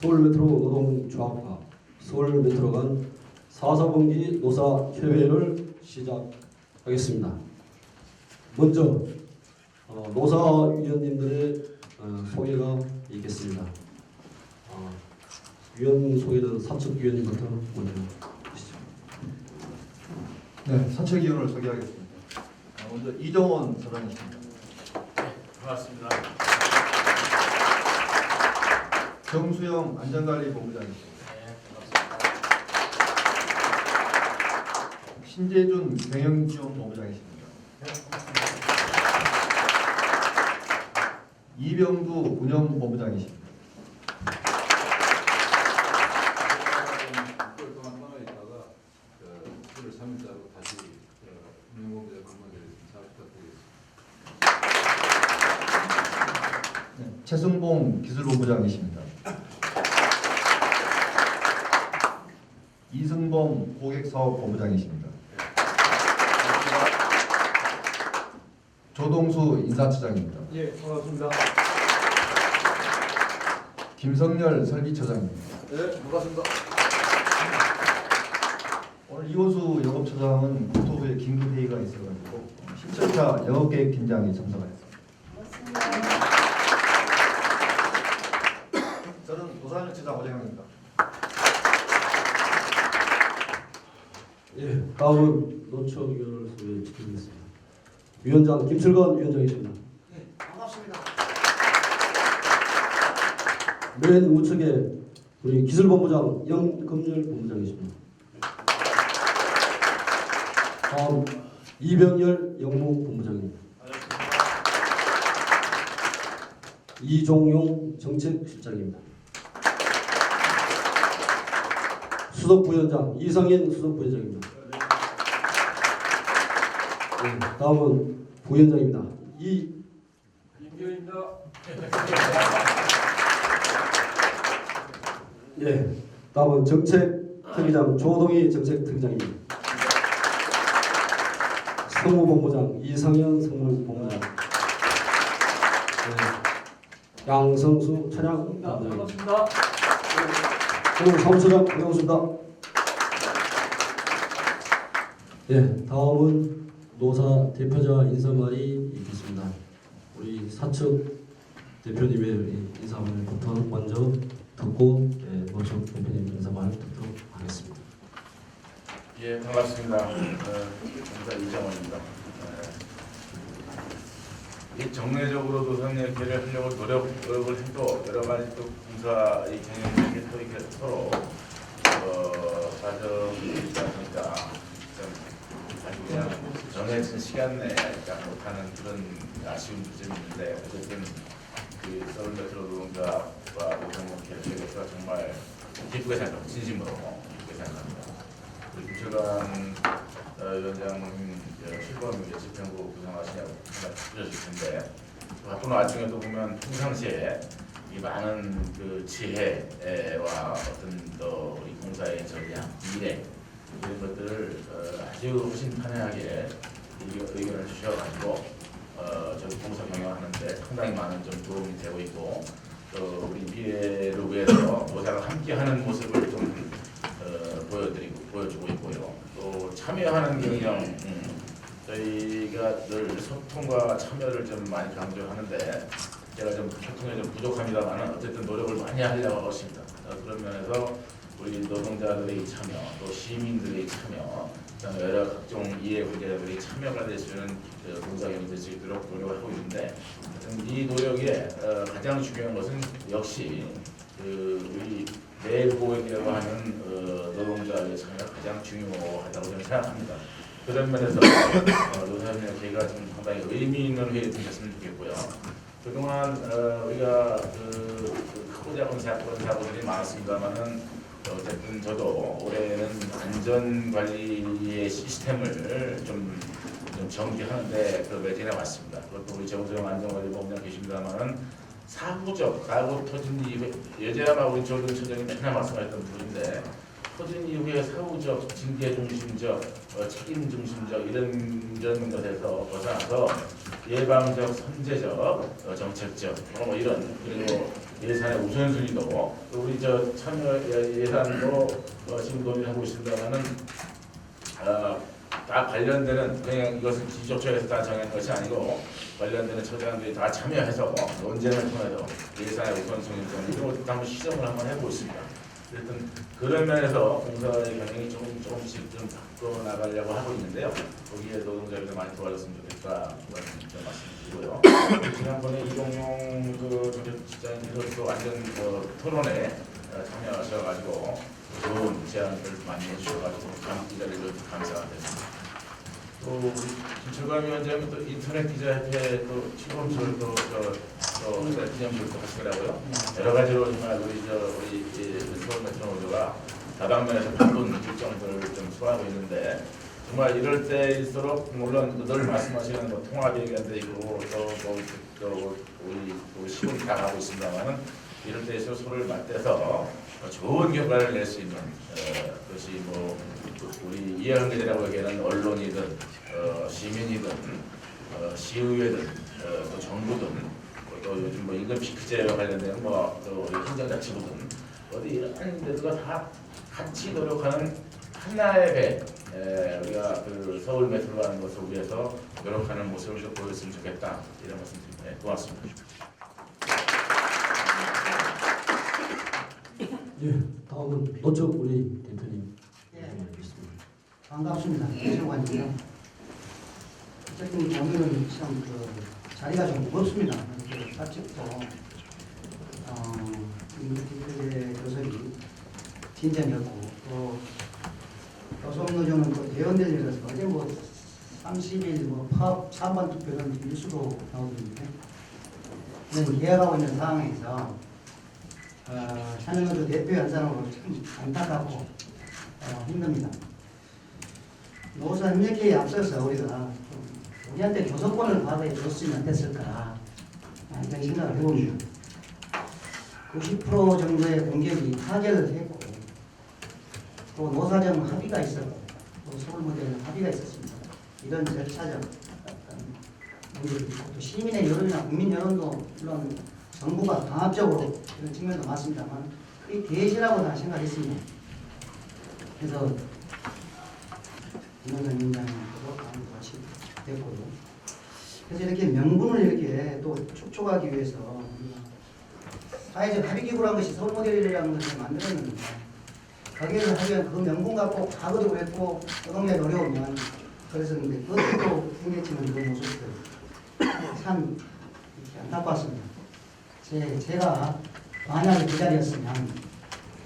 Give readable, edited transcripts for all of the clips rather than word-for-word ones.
서울메트로 노동조합과 서울메트로 간 4사분기 노사협의회를 시작하겠습니다. 먼저 노사위원님들의 소개가 있겠습니다. 위원 소개는 사측위원님부터 먼저 해주시죠. 네, 사책위원을 소개하겠습니다. 먼저 이정원 사장이십니다. 반갑습니다. 정수영 안전관리본부장이십니다. 네, 반갑습니다. 신재준 경영지원본부장이십니다. 이병두 운영본부장이십니다. 그 동안 떠나 있다가 주를 3일자로 다시 운영본부에 근무하겠습니다. 잘 부탁드리겠습니다. 네, 최승봉 기술본부장이십니다. 이승범 고객사업본부장이십니다. 조동수 인사처장입니다. 예, 반갑습니다. 김성열 설비처장입니다. 네, 반갑습니다. 오늘 이호수 영업처장은 국토부에 긴급회의가 있어가지고 신철차 영업계획 팀장이 참석하였습니다. 저는 노사연처장 오정영입니다. 예, 다음은 노처위원을 소개해드리겠습니다. 위원장 김철건 위원장이십니다. 네, 반갑습니다. 맨 우측에 우리 기술본부장 영금열 본부장이십니다. 다음 이병열 영무본부장입니다. 이종용 정책실장입니다. 수석부위원장 이상인 수석부위원장입니다. 네, 다음은 부위원장입니다. 임기현입니다. 예, 다음은 정책특위장 조동희 정책특위장입니다. 성무본부장 이상현 성무본부장, 네, 양성수 차량본부장입니다. 반갑습니다. 오늘 사무처장 반갑습니다. 예, 다음은 노사 대표자 인사말이 있겠습니다. 우리 사측 대표님의 인사말부터 먼저 듣고 노측 대표님 인사말 듣도록 하겠습니다. 예, 반갑습니다. 공사 이정원입니다. 이 정례적으로 노사협의를 하려고 노력을 해도 여러 가지 또 공사 이 경영력이 또 이렇게 서로 과정이 있다 보니까 아주 그냥 정해진 시간 내에 못하는 그런 아쉬운 점이 있는데 어쨌든 그 서울메트로 노동자와 노동협의회에서 정말 기쁘게 생각하고 진심으로 기쁘게 생각합니다. 김철관 위원장님 실범 예측평구 구성하시냐고 주셨을 텐데 바쁜 와중에도 보면 평상시에 이 많은 그 지혜와 어떤 또 이 공사의 전략, 미래 이런 것들을 아주 허심탄회하게 의견을 주셔가지고 저희 공사 경영하는데 상당히 많은 좀 도움이 되고 있고 또 우리 미래를 위해서 노사가 함께하는 모습을 좀 보여주고 있고요. 또 참여하는 경영, 저희가 늘 소통과 참여를 좀 많이 강조하는데 제가 좀 소통에 좀 부족합니다만 어쨌든 노력을 많이 하려고 하고 있습니다. 그런 면에서 우리 노동자들의 참여, 또 시민들의 참여, 그다음에 여러 각종 이해관계자들이 참여가 될 수 있는 공사경이 될 수 있도록 노력을 하고 있는데 이 노력에 가장 중요한 것은 역시 우리 내부이라고 하는 노동자의 참여가 가장 중요하다고 저는 생각합니다. 그런 면에서 노사협의회가 좀 상당히 의미 있는 회의 됐으면 좋겠고요. 그동안 우리가 크고 작은 사고들이 많았습니다만은 어쨌든 저도 올해는 안전관리의 시스템을 좀 정비하는데 그걸 지내왔습니다. 그것도 우리 정수영 안전관리본부장 계십니다만은 사고 터진 이후에 예전에 우리 조동 처장이 맨날 말씀하셨던 부분인데 터진 이후에 사후적, 징계 중심적, 책임 중심적 이런 것에서 벗어나서 예방적, 선제적, 정책적 이런 그리고 예산의 우선순위도 또 우리 저 참여 예산도 지금 논의하고 있습니다만은 다 관련되는 그냥 이것은 지적처에서 다 정한 것이 아니고 관련되는 처장들이 다 참여해서 논쟁을 통해서 예산의 우선순위 정도 한번 시정을 한번 해보고 있습니다. 어쨌든 그런 면에서 공사의 경영이 조금씩 좀 바꿔 나가려고 하고 있는데요. 거기에 노동자들도 많이 도와줬으면 좋겠다 그런 말씀드리고요. 지난번에 이동용 그 직장인으로서 완전 토론에 참여하셔가지고 좋은 제안을 많이 해주셔가지고 기자들도 감사드립니다. 또 우리 김철관 위원장은 또 인터넷 기자협회 또 시범설 또 기념술도 하시더라고요. 여러 가지로 정말 우리 서울 메트로노조가 다방면에서 바쁜 일정들을 좀 소화하고 있는데 정말 이럴 때일수록 물론 늘 말씀하시는 뭐 통합 얘기도 있고 또 우리 시골이 다 가고 있습니다만은 이럴 때일수록 서로를 맞대서 좋은 결과를 낼 수 있는 것이 뭐 우리 이해관계자라고 얘기하는 언론이든 시민이든 시의회든 또 정부든 또 요즘 뭐 임금 피크제와 관련된 뭐또 행정자치부든 어디 이런 데들과 다 같이 노력하는 하나의 배 우리가 그 서울 메트로로 하는 것을 위해서 노력하는 모습을 좀 보였으면 좋겠다 이런 말씀드립니다. 네, 고맙습니다. 예, 다음은 노적 우리 대표님. 예. 말씀드리겠습니다. 반갑습니다. 최정관입니다. 어쨌든 오늘은 참 자리가 좀 무겁습니다. 사측도 임대주택 조석이 진전이었고 또 교섭노조는 또 대원될 일이라서 어제 뭐 30일 뭐 파업 차반 투표는 뉴스로 나오던데 이런 계약하고 있는 상황에서 산업노조 대표 연산으로 참 안타깝고 힘듭니다. 노사 협력회에 앞서서 우리가 우리한테 교섭권을 받아줬으면 어땠을까 이런 생각을 해봅니다. 90% 정도의 공격이 타결을 했고 또 노사정 합의가 있었고 또 서울 모델 합의가 있었습니다. 이런 절차적 문제도 있고 또 시민의 여론이나 국민 여론도 물론 정부가 강압적으로 이런 측면도 많습니다만 그게 대시라고 다 생각했습니다. 그래서 김영선 위원장님도 같이 됐고요. 그래서 이렇게 명분을 이렇게 또 촉촉하기 위해서 사회적 합의기구라는 것이 서울 모델이라는 것을 만들었는데 거기를 하면 그 명분 갖고 가거도 했고 노동자의 어려우면 그랬었는데 그것도 생겼지만 그 모습들 참 안타깝습니다. 제가 만약에 그 자리였으면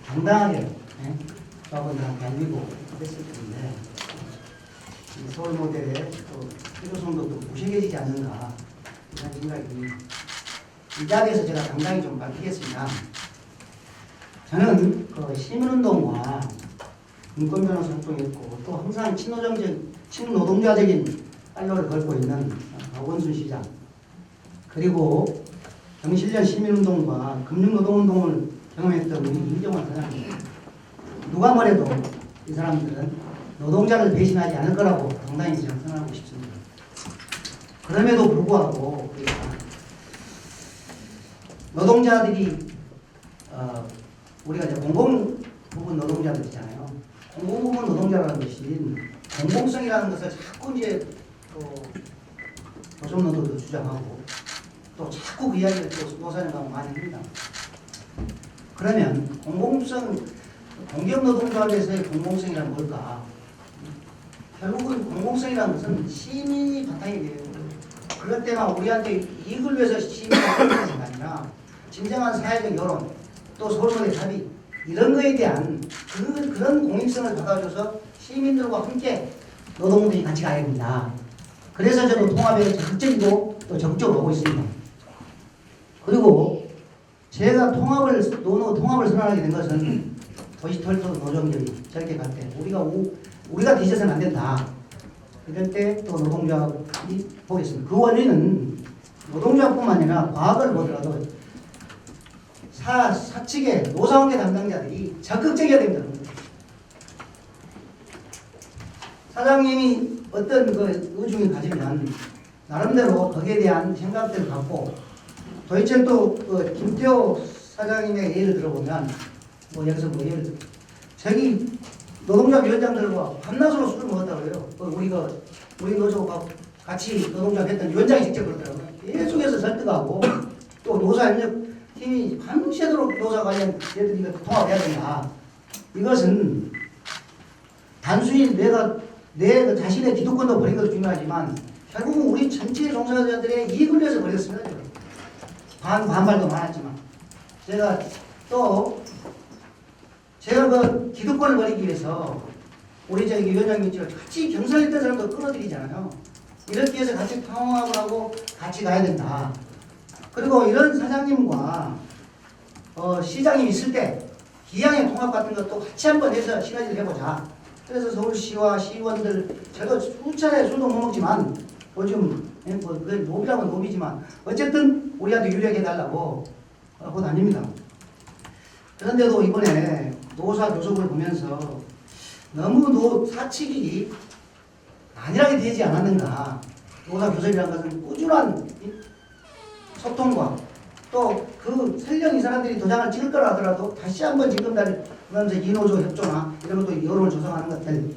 당당하게 조합원들한테 알리고 했을 텐데 서울 모델의 또 필요성도 또 무색해지지 않는가 이런 생각이 듭니다. 이 자리에서 제가 당당히 좀 밝히겠습니다. 저는 그 시민운동과 인권변호사 활동했고 또 항상 친노동자적인 활로를 걸고 있는 박원순 시장 그리고 경실련 시민운동과 금융노동운동을 경험했던 우리 이정환 사장님 누가 뭐래도 이 사람들은 노동자를 배신하지 않을 거라고 당당히 생각하고 싶습니다. 그럼에도 불구하고 우리가 노동자들이 우리가 이제 공공 부분 노동자들이잖아요. 공공 부분 노동자라는 것이 공공성이라는 것을 자꾸 이제 또 조선노조도 주장하고 또 자꾸 그 이야기를 또 노사정하고 많이 합니다. 그러면 공격노동조합에서의 공공성이란 뭘까? 결국은 공공성이라는 것은 시민이 바탕이 돼요. 그럴 때만 우리한테 이익을 위해서 시민이 하는 것이 아니라 진정한 사회적 여론 또 서로의 합의 이런 거에 대한 그런 공익성을 받아줘서 시민들과 함께 노동운동이 같이 가야 됩니다. 그래서 저는 통합에 적극적이고 또 적극적으로 오고 있습니다. 그리고 제가 통합을 선언하게 된 것은 도시털도 노동력이 저렇게 갈 때 우리가 뒤져서는 안 된다. 이럴 때 또 노동조합이 보겠습니다. 그 원인은 노동조합뿐만 아니라 과거를 보더라도 사측의 노사관계 담당자들이 적극적이어야 됩니다. 사장님이 어떤 그 의중을 가지면 나름대로 거기에 대한 생각들을 갖고 도이체도 김태호 사장님의 예를 들어보면 뭐 여기서 뭐 예를 들어 저기 노동자 위원장들과 밤낮으로 술을 먹었다고 그래요. 우리 노조가 같이 노동자 했던 위원장이 직접 그러더라고요. 계속해서 설득하고 또 노사협력팀이 밤새도록 노사 관련 얘들이 통합해야 된다. 이것은 단순히 내 자신의 기득권도 버린 것도 중요하지만 결국은 우리 전체 종사자들의 이익을 위해서 버렸습니다. 반발도 많았지만 제가 그 기득권을 버리기 위해서 우리 저기 위원장님처럼 같이 경선했던 사람도 끌어들이잖아요. 이렇게 해서 같이 통합을 하고 같이 가야 된다. 그리고 이런 사장님과 시장이 있을 때 기양의 통합 같은 것도 같이 한번 해서 시너지를 해보자. 그래서 서울시와 시의원들 저도 수차례 술도 못 먹지만 요즘 뭐 그건 노비라면 노비지만 어쨌든 우리한테 유리하게 해달라고 하고 다닙니다. 그런데도 이번에 노사 교섭을 보면서 너무 사측이 안일하게 되지 않았는가. 노사 교섭이라는 것은 꾸준한 소통과 또 그 설령 이 사람들이 도장을 찍을 거라 하더라도 다시 한번 지금 그러면서 이노조 협조나 이런 것도 여론을 조성하는 것들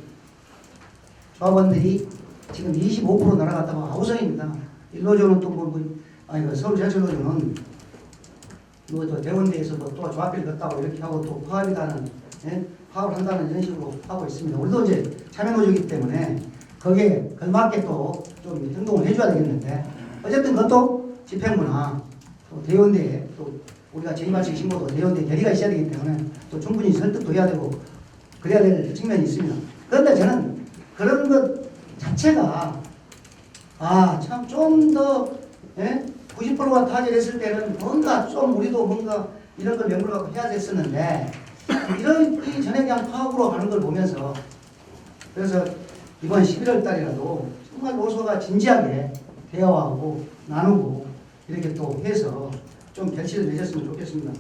조합원들이 지금 25% 날아갔다고 아우성입니다. 일노조는 서울지하철노조는 또 대원대에서 또 조합비를 걷다고 이렇게 하고 또 파업을 한다는 이런 식으로 하고 있습니다. 우리도 이제 참여노조이기 때문에 거기에 걸맞게 또 좀 행동을 해줘야 되겠는데 어쨌든 그것도 집행부나 또 대원대에 또 우리가 재임할식 신고도 대원대 결의가 있어야 되기 때문에 또 충분히 설득도 해야 되고 그래야 될 측면이 있습니다. 그런데 저는 그런 것 자체가 참 좀 더 90%가 타결했을 때는 뭔가 좀 우리도 뭔가 이런 걸 명분을 갖고 해야 됐었는데 이런 전에 그냥 파업으로 가는 걸 보면서 그래서 이번 11월 달이라도 정말 노조가 진지하게 대화하고 나누고 이렇게 또 해서 좀 결실을 맺었으면 좋겠습니다.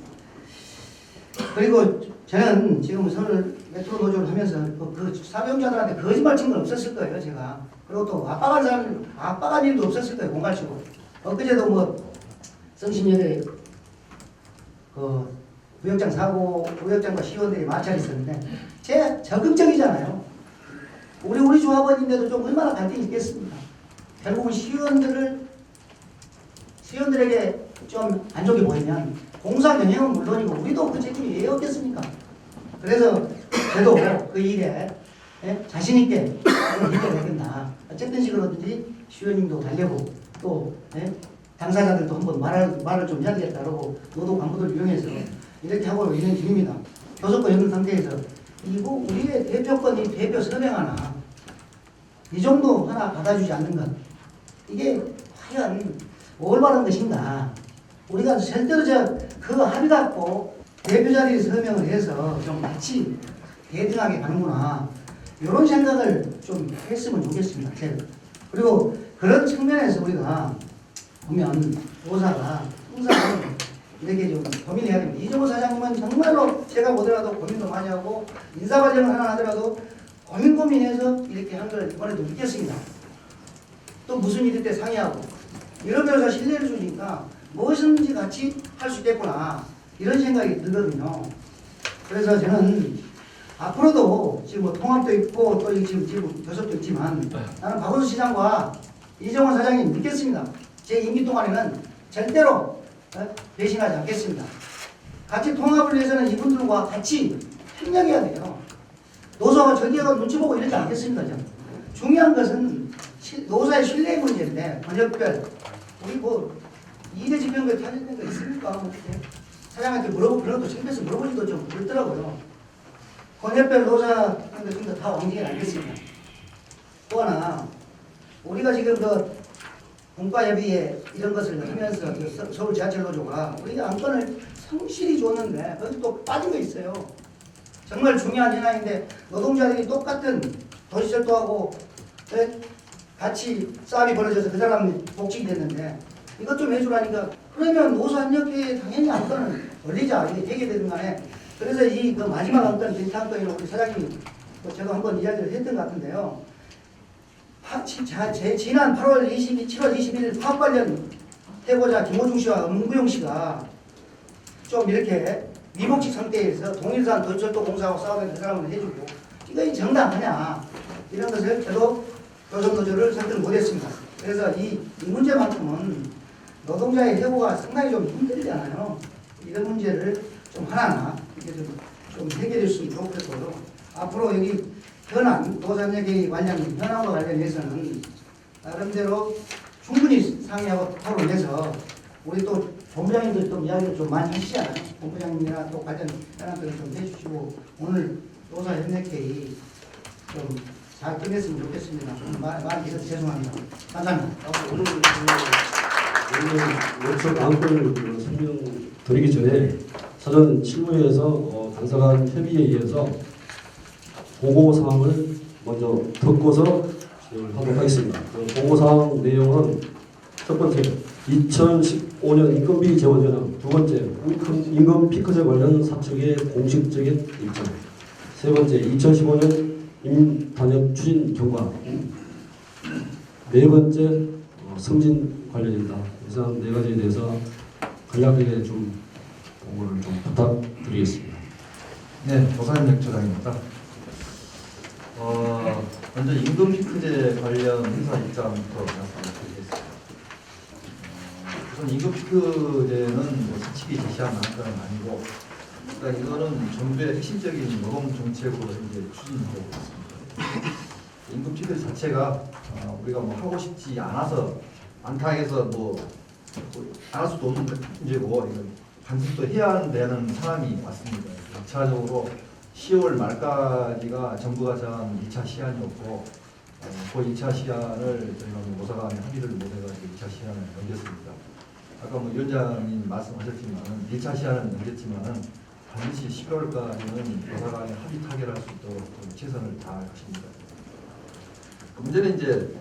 그리고 저는 지금 서울 메트로 노조를 하면서 그 사병자들한테 거짓말 친 건 없었을 거예요, 제가. 그리고 또 압박한 일도 없었을 거예요, 공갈치고. 엊그제도 뭐 성신여대 부역장과 시의원들이 마찰이 있었는데 제가 적극적이잖아요. 우리 조합원인데도 좀 얼마나 갈등이 있겠습니까? 결국은 시의원들에게 좀 안 좋게 보이면 공사 경영은 물론이고 우리도 그 책임이 왜 없겠습니까? 그래서 저도 그 일에 자신 있게 해야 되겠나. 어쨌든 식으로든지 시의원님도 달래고 또 당사자들도 한번 말을 좀 해야 되겠다고 노동 간부들 이용해서 이렇게 하고 있는 중입니다. 교섭권 있는 상태에서 이거 우리의 대표권이 대표 서명 하나 이 정도 하나 받아주지 않는 것 이게 과연 올바른 것인가. 우리가 절대로 그 합의 갖고 대표 자리에 서명을 해서 좀 같이 대등하게 가는구나. 이런 생각을 좀 했으면 좋겠습니다. 그리고 그런 측면에서 우리가 보면 노사가 항상 이렇게 좀 고민해야 됩니다. 이종호 사장님은 정말로 제가 보더라도 고민도 많이 하고 인사과정을 하나 하더라도 고민해서 이렇게 한 걸 이번에도 느꼈습니다. 또 무슨 일일 때 상의하고 이러면서 신뢰를 주니까 무엇인지 같이 할 수 있겠구나 이런 생각이 들거든요. 그래서 저는 앞으로도 지금 뭐 통합도 있고 또 지금 교섭도 있지만 나는 박원순 시장과 이종호 사장님 믿겠습니다. 제 임기 동안에는 절대로 배신하지 않겠습니다. 같이 통합을 위해서는 이분들과 같이 협력해야 돼요. 노사가 저기가 눈치 보고 이러지 않겠습니다. 저는. 중요한 것은 노사의 신뢰 문제인데 권역별 우리 뭐 2대 집행부에 타진된 거 있습니까? 뭐 사장한테 물어보고 그런 것도 창피해서 물어보지도 좀 그렇더라고요. 권역별 노사 하는 것다 왕정이 아니겠습니다. 또 하나 우리가 지금 공과협의회 이런 것을 하면서 서울 지하철노조가 우리가 안건을 성실히 줬는데 거기 또 빠진 거 있어요. 정말 중요한 현안인데 노동자들이 똑같은 도시철도하고 같이 싸움이 벌어져서 그 사람 복직이 됐는데 이것 좀 해주라니까 그러면 노사협력회에 당연히 안건을 올리자 이게 얘기되는 간에 그래서 그 마지막 안건 빈탄건이라고 우리 사장님이 제가 한번 이야기를 했던 것 같은데요. 지난 7월 20일 파업 관련 해고자 김호중 씨와 엄구용 씨가 좀 이렇게 미복직 상태에서 동일산 도철도 공사하고 싸우는 그 사람을 해주고 이거 정당하냐 이런 것을 저도 조선노조를 선택을 못했습니다. 그래서 이 문제만큼은 노동자의 해고가 상당히 좀 힘들잖아요. 이런 문제를 좀 하나하나 이렇게 좀 해결해 주시면 좋겠고요. 앞으로 여기 현안 노사연계의 관련 현안과 관련해서는 나름대로 충분히 상의하고 토론해서 우리 또 본부장님들 좀 이야기를 좀 많이 하시잖아요. 본부장님이나 또 관련 현안들을 좀 해주시고 오늘 노사협력회의 좀 잘 끝냈으면 좋겠습니다. 많이 해서 죄송합니다. 감사합니다. 오늘 워크숍 안건을 설명드리기 전에 사전 실무회에서 당사간 협의에 의해서 보고사항을 먼저 듣고서 진행을 하도록 하겠습니다. 그 보고사항 내용은 첫 번째, 2015년 인건비 재원 현황, 두 번째, 임금 피크제 관련 사측의 공식적인 일정, 세 번째, 2015년 임단협 추진 경과, 네 번째, 승진 관련입니다. 이상 네 가지에 대해서 간략하게 좀 보고를 좀 부탁드리겠습니다. 네, 조사연력 처장입니다. 먼저 임금 피크제 관련 행사 입장부터 말씀드리겠습니다. 우선 임금 피크제는 뭐 사측이 제시한 안건은 아니고, 일단 이거는 정부의 핵심적인 노동 정책으로 이제 추진하고 있습니다. 임금 피크제 자체가 우리가 뭐 하고 싶지 않아서 안타해서 뭐 안 할 수도 없는 문제고, 이건 반드시 또 해야 되는 상황이 왔습니다. 2차적으로 10월 말까지가 정부가 정한 2차 시한이었고, 그 2차 시한을 저희가 노사 간에 합의를 못해가지고 2차 시한을 넘겼습니다. 아까 뭐 위원장님 말씀하셨지만 1차 시한은 넘겼지만 반드시 11월까지는 노사 간에 합의 타결할 수 있도록 최선을 다할 것입니다. 문제는 이제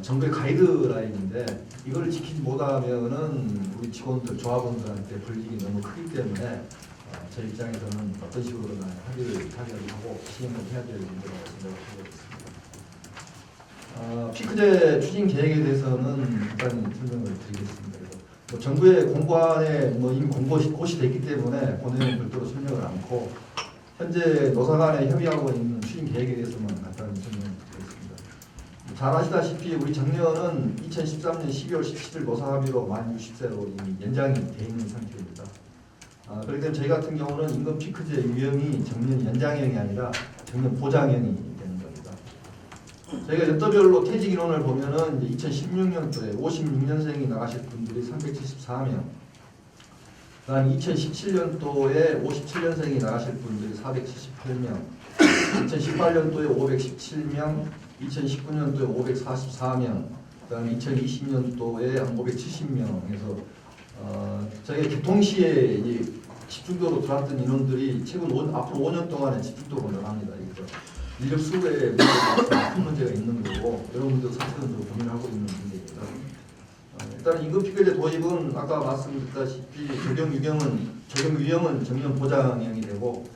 정부의 가이드라인인데 이걸 지키지 못하면은 우리 직원들, 조합원들한테 불이익이 너무 크기 때문에 저희 입장에서는 어떤 식으로든 합의를 타결하고 시행을 해야 될 문제라고 생각하고 있습니다. 피크제 추진 계획에 대해서는 일단 설명을 드리겠습니다. 그래서 뭐 정부의 공고안에 뭐 이미 고시 됐기 때문에 그 내용 별도로 설명을 않고 현재 노사 간에 협의하고 있는 추진 계획에 대해서만 간단히 설명드리겠습니다. 잘 아시다시피 우리 정년은 2013년 12월 17일 노사 합의로 만 60세로 이미 연장이 돼 있는 상태입니다. 그렇기 때문에 저희 같은 경우는 임금 피크제 유형이 정년 연장형이 아니라 정년 보장형이 되는 겁니다. 저희가 연도별로 퇴직 인원을 보면은 2016년도에 56년생이 나가실 분들이 374명, 그다음 2017년도에 57년생이 나가실 분들이 478명, 2018년도에 517명, 2019년도에 544명, 그다음 2020년도에 한 570명 해서 저희가 개통시에 이제 집중도로 들어왔던 인원들이 최근 앞으로 5년 동안에 집중도로 늘어납니다. 그래서 인력 수급에 큰 문제가 있는 거고 여러분들 사실은 좀 고민하고 있는 문제입니다. 일단 임금 피크제 도입은 아까 말씀드렸다시피 적용 유형은 정년 보장형이 되고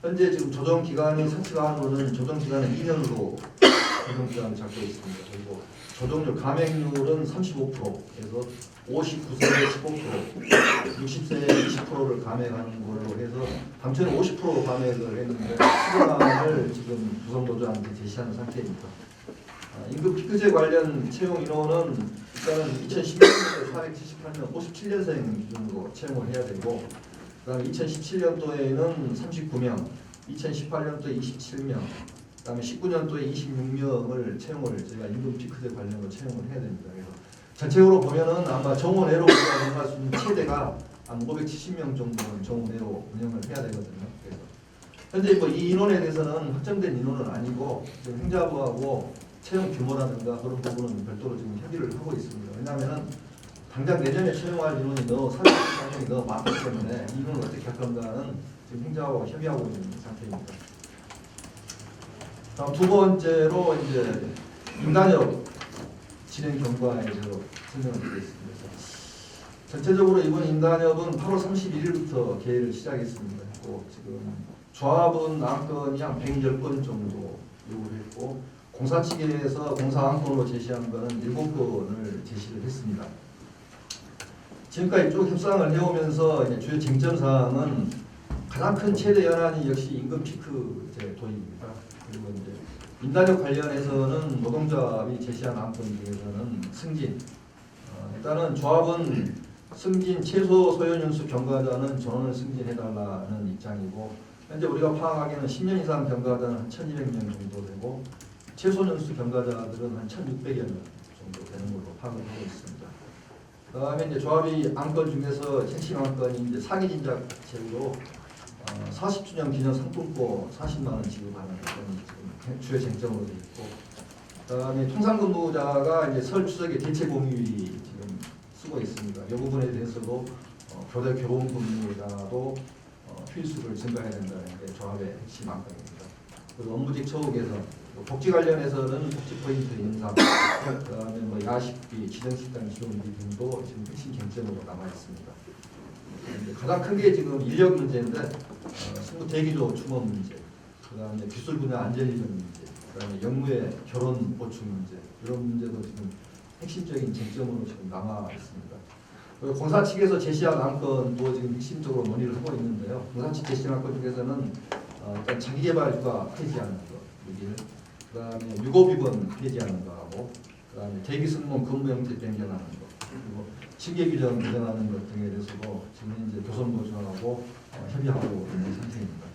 현재 지금 조정 기간이 사측안으로는 조정 기간은 2년으로 조정 기간을 잡고 있습니다. 그리고 조정률 감액률은 35%에서 59세에 15%, 60세에 20%를 감액하는 걸로 해서 당초에는 50% 감액을 했는데 수정안을 지금 조선노조한테 제시하는 상태입니다. 임금 피크제 관련 채용 인원은 일단은 2016년도에 478명, 57년생 기준으로 채용을 해야 되고, 그다음에 2017년도에는 39명, 2018년도에 27명, 그다음에 19년도에 26명을 채용을 저희가 임금 피크제 관련으로 채용을 해야 됩니다. 그래서 전체적으로 보면은 아마 정원외로 운영할 수 있는 최대가 한 570명 정도는 정원외로 운영을 해야 되거든요. 그래서 현재 뭐 이 인원에 대해서는 확정된 인원은 아니고 지금 행자부하고 채용 규모라든가 그런 부분은 별도로 지금 협의를 하고 있습니다. 왜냐하면은 당장 내년에 채용할 인원이 너무 사실상이 너무 많기 때문에 이 인원을 어떻게 할 건가는 지금 행자부하고 협의하고 있는 상태입니다. 다음 두 번째로 이제 임단협 진행 경과에 대해서 설명을 드리겠습니다. 전체적으로 이번 임단협은 8월 31일부터 개회를 시작했습니다. 지금 조합은 안건이 한 110건 정도 요구를 했고 공사 측에서 공사 안건으로 제시한 것은 7건을 제시를 했습니다. 지금까지 쭉 협상을 해오면서 이제 주요 쟁점 사항은 가장 큰 최대 현안이 역시 임금 피크 이제 도입입니다. 그리고 이제 인단력 관련해서는 노동조합이 제시한 안건 중에서는 승진. 일단은 조합은 승진 최소 소요연수 경과자는 전원을 승진해달라는 입장이고, 현재 우리가 파악하기에는 10년 이상 경과자는 한 1,200명 정도 되고 최소 연수 경과자들은 한 1,600여 명 정도 되는 걸로 파악을 하고 있습니다. 그다음에 이제 조합이 안건 중에서 핵심 안건이 이제 사기 진작 제도로 40주년 기념 상품권 40만 원 지급하는 건이 지금 주요 쟁점으로 돼 있고, 그다음에 통상근무자가 이제 설 추석에 대체 공휴일이 지금 쓰고 있습니다. 이 부분에 대해서도 교대 결혼 근무자도 휴일수를 증가해야 된다는 게 조합의 핵심 안건입니다. 그리고 업무직 처우 개선, 복지 관련해서는 복지 포인트 인상, 그다음에 뭐 야식비, 지정식당 지원비 등도 지금 핵심 쟁점으로 남아 있습니다. 가장 큰 게 지금 인력 문제인데, 승무 대기조 충원 문제, 그다음에 기술 분야 안전이전 문제, 그다음에 영무의 결혼 보충 문제, 이런 문제도 지금 핵심적인 쟁점으로 지금 남아 있습니다. 그리고 공사 측에서 제시한 안건도 지금 핵심적으로 논의를 하고 있는데요. 공사 측 제시한 안건 중에서는 일단 자기개발 휴가 폐지하는 거, 그다음에 유고비번 폐지하는 거하고, 그다음에 대기 승무원 근무 형태 변경하는 거, 그리고 징계 규정 개정하는 것 등에 대해서도 지금 현재 교섭노조하고 협의하고 있는 상태입니다.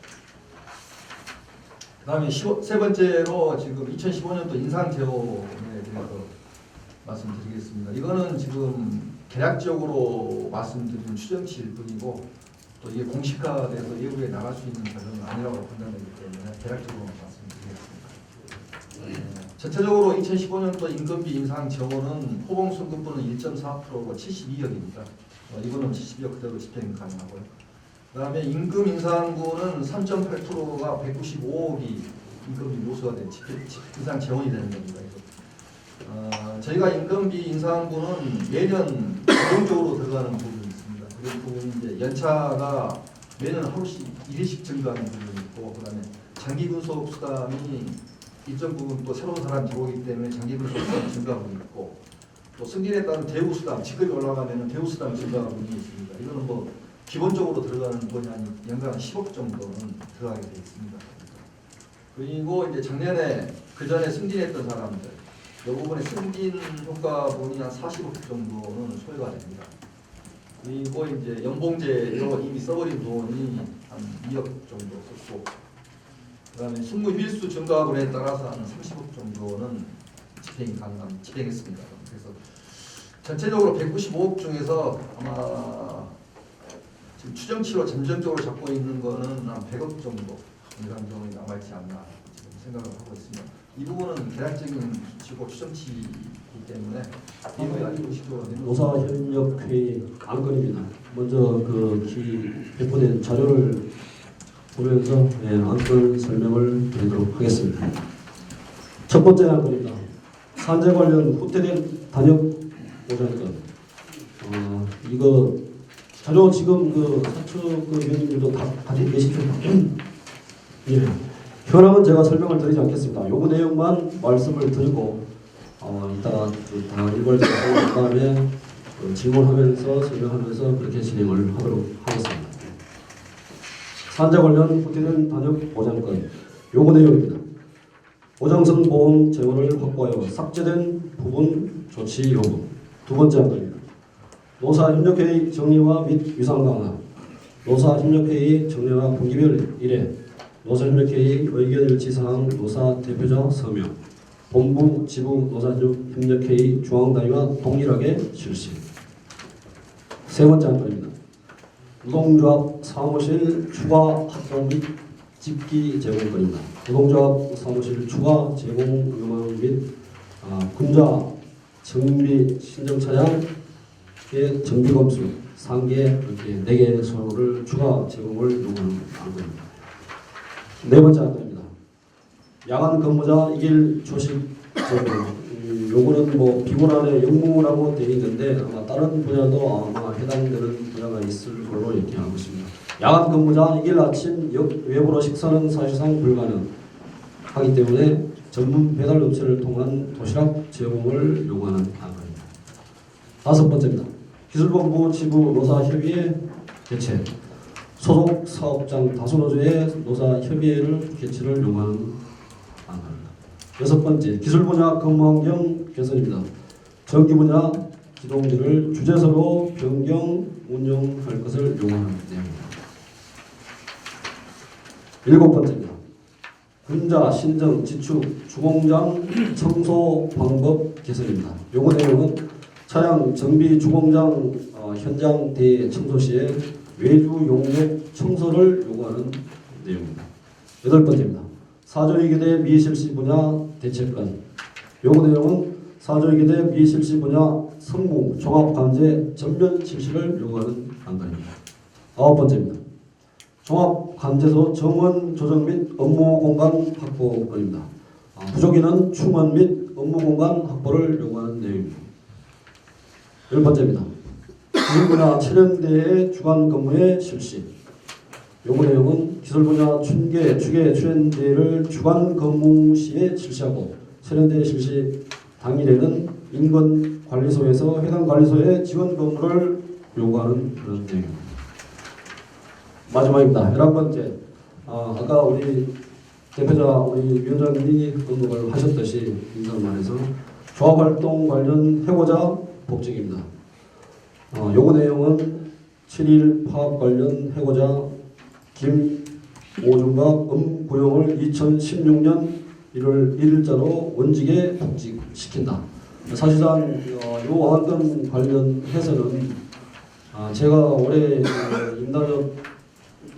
그다음에 세 번째로 지금 2015년도 인상 제도에 대해서 말씀드리겠습니다. 이거는 지금 계략적으로 말씀드린 추정치일 뿐이고, 또 이게 공식화돼서 외부에 나갈 수 있는 과정은 아니라고 판단되기 때문에 계략적으로 말씀드리겠습니다. 전체적으로 2015년도 임금비 인상 정원은 호봉 승급분은 1.4%고 72억입니다. 이거는 72억 그대로 집행 가능하고요. 그다음에 임금 인상분은 3.8%가 195억이 임금비 요소가 된 인상 재원이 되는 겁니다. 저희가 임금비 인상분은 매년 고정적으로 들어가는 부분이 있습니다. 그리고 부분이 이제 연차가 매년 하루씩 1회씩 증가하는 부분이 있고, 그다음에 장기 근속 수당이 일정 부분 또 새로운 사람이 들어오기 때문에 장기 근속 수당 증가 부분이 있고, 또 승진에 따른 대우 수당, 직급이 올라가면 대우 수당 증가 부분이 있습니다. 이거는 뭐 기본적으로 들어가는 돈이 한 연간 10억 정도는 들어가게 되어 있습니다. 그리고 이제 작년에 그 전에 승진했던 사람들, 이 부분에 승진 효과분이 한 40억 정도는 소요가 됩니다. 그리고 이제 연봉제로 이미 써버린 돈이 한 2억 정도 썼고, 그다음에 승무 휘일수 증가분에 따라서 한 30억 정도는 집행했습니다. 그래서 전체적으로 195억 중에서 아마 지금 추정치로 잠정적으로 잡고 있는 거는 한 100억 정도 인상정원이 남아있지 않나 지금 생각을 하고 있습니다. 이 부분은 계략적인 수치고 추정치이기 때문에 이거에 아주 의식적으로 노사협력회의 안건입니다. 먼저 그 배포된 자료를 보면서 안건 설명을 드리도록 하겠습니다. 첫 번째 안건입니다. 산재 관련 후퇴된 단역 보장권. 이거 자료 지금 그 사측 의원님들도 다 가지고 계시죠? 예. 현황은 제가 설명을 드리지 않겠습니다. 요구 내용만 말씀을 드리고 이따가 다 읽어주고 그다음에 질문하면서 설명하면서 그렇게 진행을 하도록 하겠습니다. 산재 관련 후퇴된 단역 보장권 요구 내용입니다. 보장성 보험 재원을 확보하여 삭제된 부분 조치 요구. 두 번째 안건입니다. 노사협력회의 정리화 및 유상 강화. 노사협력회의 정리화 분기별 1회 노사협력회의 의견 일치사항 노사 대표자 서명. 본부 지부 노사협력회의 중앙단위와 동일하게 실시. 세 번째 안건입니다. 노동조합 사무실 추가 활동 및 집기 제공권입니다. 노동조합 사무실 추가 제공 요망 및 군자 정비 신정 차량의 정비 검수 상계 4개 소를 추가 제공을 요구하는 안건입니다. 네 번째 안건입니다. 야간 근무자 2일 조식 제공. 요거는 뭐 비문안에 영무라고 되어 있는데 아마 다른 분야도 아마 해당되는 분야가 있을 걸로 이렇게 알고 있습니다. 야간 근무자 2일 아침 외부로 식사는 사실상 불가능하기 때문에 전문 배달 업체를 통한 도시락 제공을 요구하는 안건입니다. 다섯 번째입니다. 기술본부 지부 노사협의회 개최, 소속 사업장 다수노조의 노사협의회를 개최를 요구하는 안건입니다. 여섯 번째, 기술 분야 근무환경 개선입니다. 전기 분야 기동지를 주제서로 변경 운영할 것을 요구하는 내용입니다. 일곱 번째입니다. 군자, 신정, 지축, 주공장 청소 방법 개선입니다. 요구 내용은 차량 정비 주공장 현장 대청소 시에 외주 용역 청소를 요구하는 내용입니다. 여덟 번째입니다. 사조이기대 미실시 분야 대책관. 요구 내용은 사조이기대 미실시 분야 성무 종합관제 전면 실시를 요구하는 안건입니다. 아홉 번째입니다. 종합관제소 정원 조정 및 업무 공간 확보입니다. 부족인은 충원 및 업무 공간 확보를 요구하는 내용입니다. 열 번째입니다. 기술 분야 촬영대의 주간 근무의 실시. 요구 내용은 기술 분야 춘계, 주계, 추연대회를 주간 근무 시에 실시하고 촬영대회 실시 당일에는 인근 관리소에서 해당 관리소에 지원 근무를 요구하는 그런 내용입니다. 마지막입니다. 11번째. 아까 우리 대표자 우리 위원장님이 언급을 하셨듯이 인사말에서 조합활동 관련 해고자 복직입니다. 요구 내용은 7일 파업 관련 해고자 김오중각 음구용을 2016년 1월 1일자로 원직에 복직시킨다. 사실상 요 안건 관련해서는 제가 올해 임나협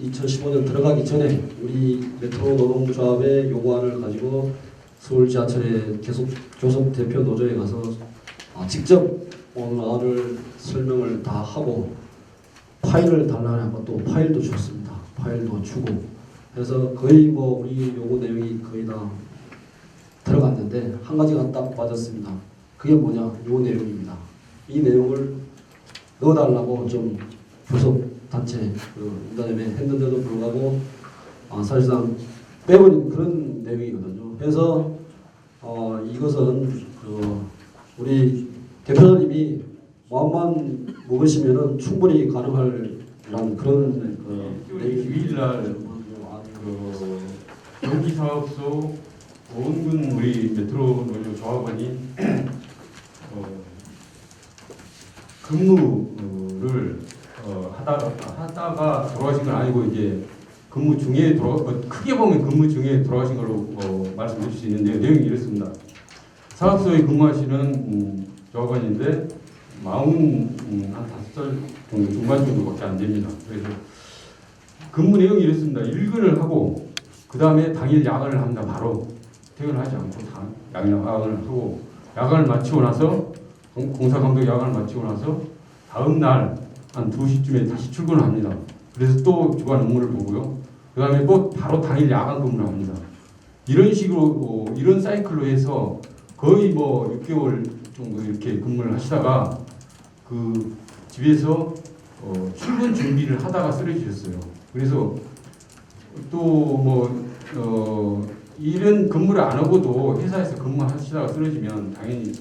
2015년 들어가기 전에 우리 메트로 노동조합의 요구안을 가지고 서울 지하철의 교섭 대표 노조에 가서 직접 오늘 안을 설명을 다 하고 파일을 달라고 또 파일도 줬습니다. 파일도 주고 그래서 거의 뭐 우리 요구 내용이 거의 다 들어갔는데 한 가지가 딱 빠졌습니다. 그게 뭐냐? 요 내용입니다. 이 내용을 넣어달라고 좀 교섭 단체 인단협에 했는데도 불구하고 사실상 빼버린 그런 내용이거든요. 그래서 이것은 우리 대표자님이 마음만 먹으시면은 충분히 가능할 그런 2일 날 경기사업소 원군 우리 메트로 노조 조합원이 근무를 하다가 돌아가신 건 아니고 이제 근무 중에 크게 보면 근무 중에 돌아가신 걸로 말씀드릴 수 있는데요. 내용이 이렇습니다. 사업소에 근무하시는 조합원인데 45살 정도 중반 정도밖에 안 됩니다. 그래서 근무 내용이 이렇습니다. 일근을 하고 그 다음에 당일 야간을 합니다. 바로 퇴근하지 않고 야간을 하고 야간을 마치고 나서 공사 감독 야간을 마치고 나서 다음 날 한 2시쯤에 다시 출근을 합니다. 그래서 또 주간 업무를 보고요. 그 다음에 또 바로 당일 야간 근무를 합니다. 이런 식으로 이런 사이클로 해서 거의 뭐 6개월 정도 이렇게 근무를 하시다가 그 집에서 출근 준비를 하다가 쓰러지셨어요. 그래서 또 이런 근무를 안 하고도 회사에서 근무하시다가 쓰러지면 당연히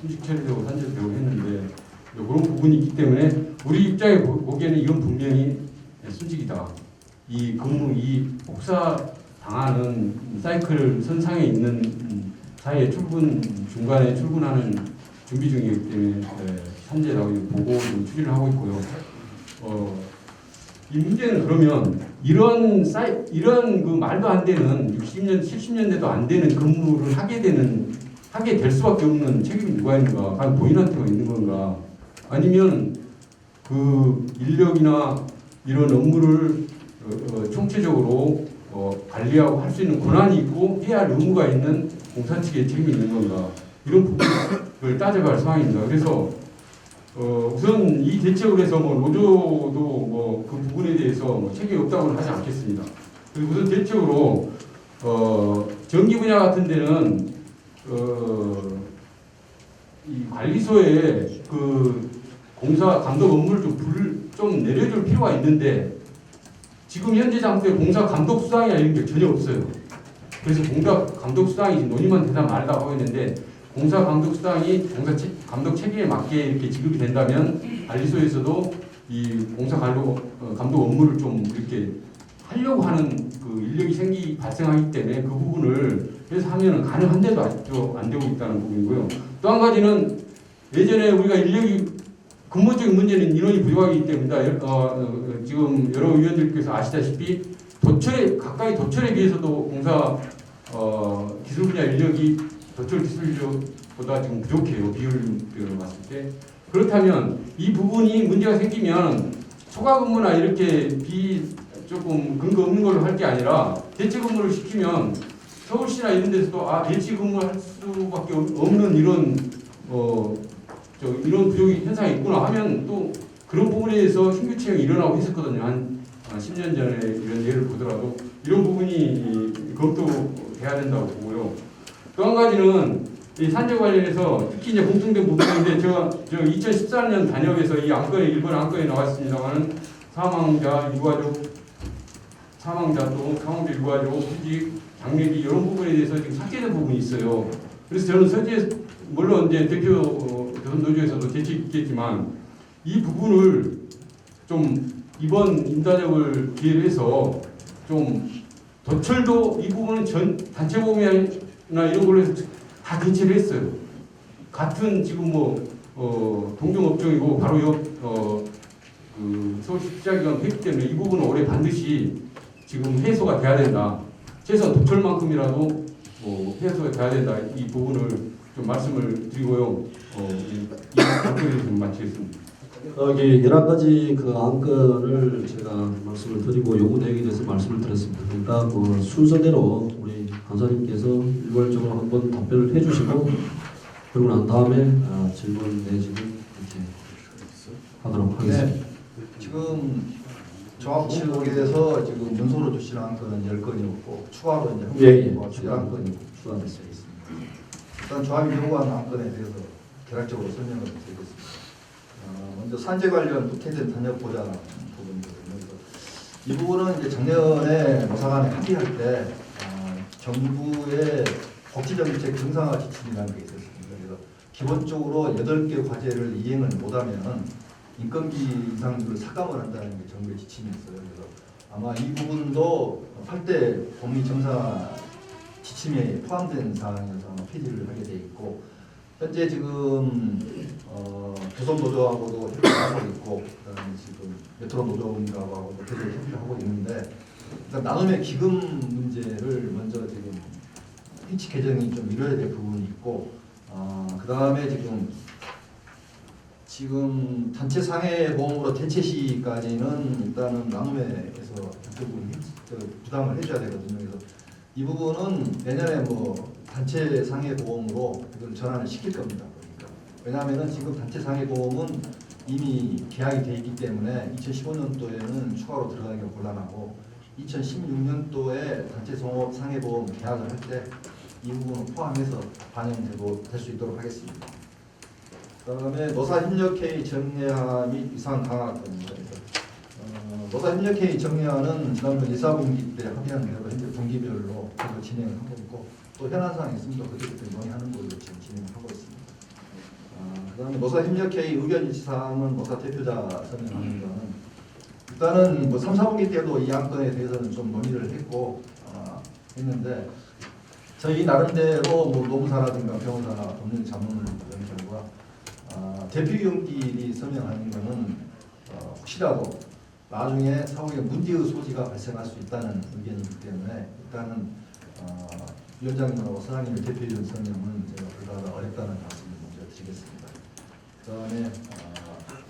순직 처리되고 산재되고 했는데 그런 부분이 있기 때문에 우리 입장에 보기에는 이건 분명히 순직이다. 이 복사 당하는 사이클 선상에 있는 사이에 중간에 출근하는 준비 중이기 때문에 산재라고 보고 좀 추진을 하고 있고요. 이 문제는 그러면 이런 그 말도 안 되는 60년, 70년대도 안 되는 근무를 하게 될 수밖에 없는 책임이 누가 있는가? 과연 본인한테가 있는 건가? 아니면 그 인력이나 이런 업무를 총체적으로 관리하고 할 수 있는 권한이 있고 해야 할 의무가 있는 공사 측의 책임이 있는 건가? 이런 부분을 따져갈 상황입니다. 그래서 우선 이 대책을 해서 노조도 그 부분에 대해서 책임이 없다고는 하지 않겠습니다. 그리고 우선 대책으로 전기 분야 같은 데는 이 관리소에 그 공사 감독 업무를 좀 내려줄 필요가 있는데 지금 현재 장소에 공사 감독 수당이나 이런 게 전혀 없어요. 그래서 공사 감독 수당이 논의만 되다 말다 하고 있는데 공사 감독 수당이 감독 체계에 맞게 이렇게 지급이 된다면 관리소에서도 이 공사 감독 업무를 좀 이렇게 하려고 하는 그 인력이 발생하기 때문에 그 부분을 그래서 하면은 가능한데도 아직도 안 되고 있다는 부분이고요. 또 한 가지는 예전에 우리가 인력이 근본적인 문제는 인원이 부족하기 때문입니다. 지금 여러 의원들께서 아시다시피 가까이 도철에 비해서도 공사 기술 분야 인력이 도철 기술력보다 지금 부족해요. 비율로 봤을 때. 그렇다면 이 부분이 문제가 생기면 초과 근무나 이렇게 조금 근거 없는 걸로 할 게 아니라 대체 근무를 시키면 서울시나 이런 데서도 대체 근무할 수밖에 없는 이런 이런 부족이 현상이 있구나 하면 또 그런 부분에 대해서 신규 채용이 일어나고 했었거든요. 한 10년 전에 이런 예를 보더라도 이런 부분이 검토돼야 된다고 보고요. 또 한 가지는 이 산재 관련해서 특히 이제 공통된 부분인데 저 2014년 단협에서 이 안건에 일본 안건에 나왔습니다만은 사망자 유가족 휴직 장례비 이런 부분에 대해서 지금 삭제된 부분이 있어요. 그래서 저는 물론 이제 대표 조선노조에서도 대책이 있겠지만 이 부분을 좀 이번 인단협을 기회로 해서 좀 도철도 이 부분은 전 단체 보험이나 이런 걸로 해서 다 대체를 했어요. 같은 지금 동종 업종이고 바로 그 서울시 투자기관 회기 때문에 이 부분은 올해 반드시 지금 해소가 돼야 된다. 최소한 도철만큼이라도 해소가 돼야 된다. 이 부분을 좀 말씀을 드리고요. 이 안건을 좀 마치겠습니다. 여기 11가지 그 안건을 제가 말씀을 드리고 요구 내용에 대해서 말씀을 드렸습니다. 그러니까 그 순서대로 우리 강사님께서 일괄적으로 한번 답변을 해주시고 그러고 난 다음에 질문 내지는 이렇게 하도록 하겠습니다. 네. 지금 종합치료에서 지금 문서로 주신 안건은 10건이었고 추가로 이제 추가 안건이 추가됐습니다. 일단 조합이 요구하는 안건에 대해서 개략적으로 설명을 드리겠습니다. 먼저 산재 관련 구태된 단협 보장 부분이거든요. 그래서 이 부분은 이제 작년에 노사간에 합의할 때 정부의 복지정책 정상화 지침이라는 게 있었습니다. 그래서 기본적으로 8개 과제를 이행을 못하면 인건비 인상률을 삭감을 한다는 게 정부의 지침이었어요. 그래서 아마 이 부분도 8대 복리 정상화 지침에 포함된 사항이어서 아마 폐지를 하게 돼 있고 현재 지금 조선노조하고도 협의를 하고 있고 그다음에 지금 메트로 노조하고도 계속 협의를 하고 있는데 일단 나눔의 기금 문제를 먼저 지금 피치 개정이 좀 이뤄야 될 부분이 있고 그다음에 지금 단체 상해 보험으로 대체 시까지는 일단은 나눔회에서 그쪽은 부담을 해줘야 되거든요. 그래서 이 부분은 내년에 단체 상해 보험으로 이걸 전환을 시킬 겁니다. 그러니까 왜냐하면은 지금 단체 상해 보험은 이미 계약이 돼 있기 때문에 2015년도에는 추가로 들어가기가 곤란하고 2016년도에 단체 상해 보험 계약을 할 때 이 부분을 포함해서 반영되고 될 수 있도록 하겠습니다. 그다음에 노사협력회의 정례화 및 위상 강화 건입니다. 노사협력회의 정례화는 지난번 1, 4분기 때 합의한 대로 현재 분기별로 계속 진행을 하고 있고 또 현안 사항이 있으면 그때부터 논의하는 걸로 지금 진행을 하고 있습니다. 그다음에 노사협력회의 의견 일치사항은 노사 대표자 설명하는 거는 일단은 3, 4분기 때도 이 안건에 대해서는 좀 논의를 했는데 저희 나름대로 노무사라든가 병원사나 법률 자문을 보는 결과 대표위원끼리 설명하는 것은 혹시라도 나중에 사후에 문제의 소지가 발생할 수 있다는 의견이기 때문에 일단은 위원장님하고 사장님의 대표위원 설명은 제가 불가하다 어렵다는 말씀을 먼저 드리겠습니다. 그다음에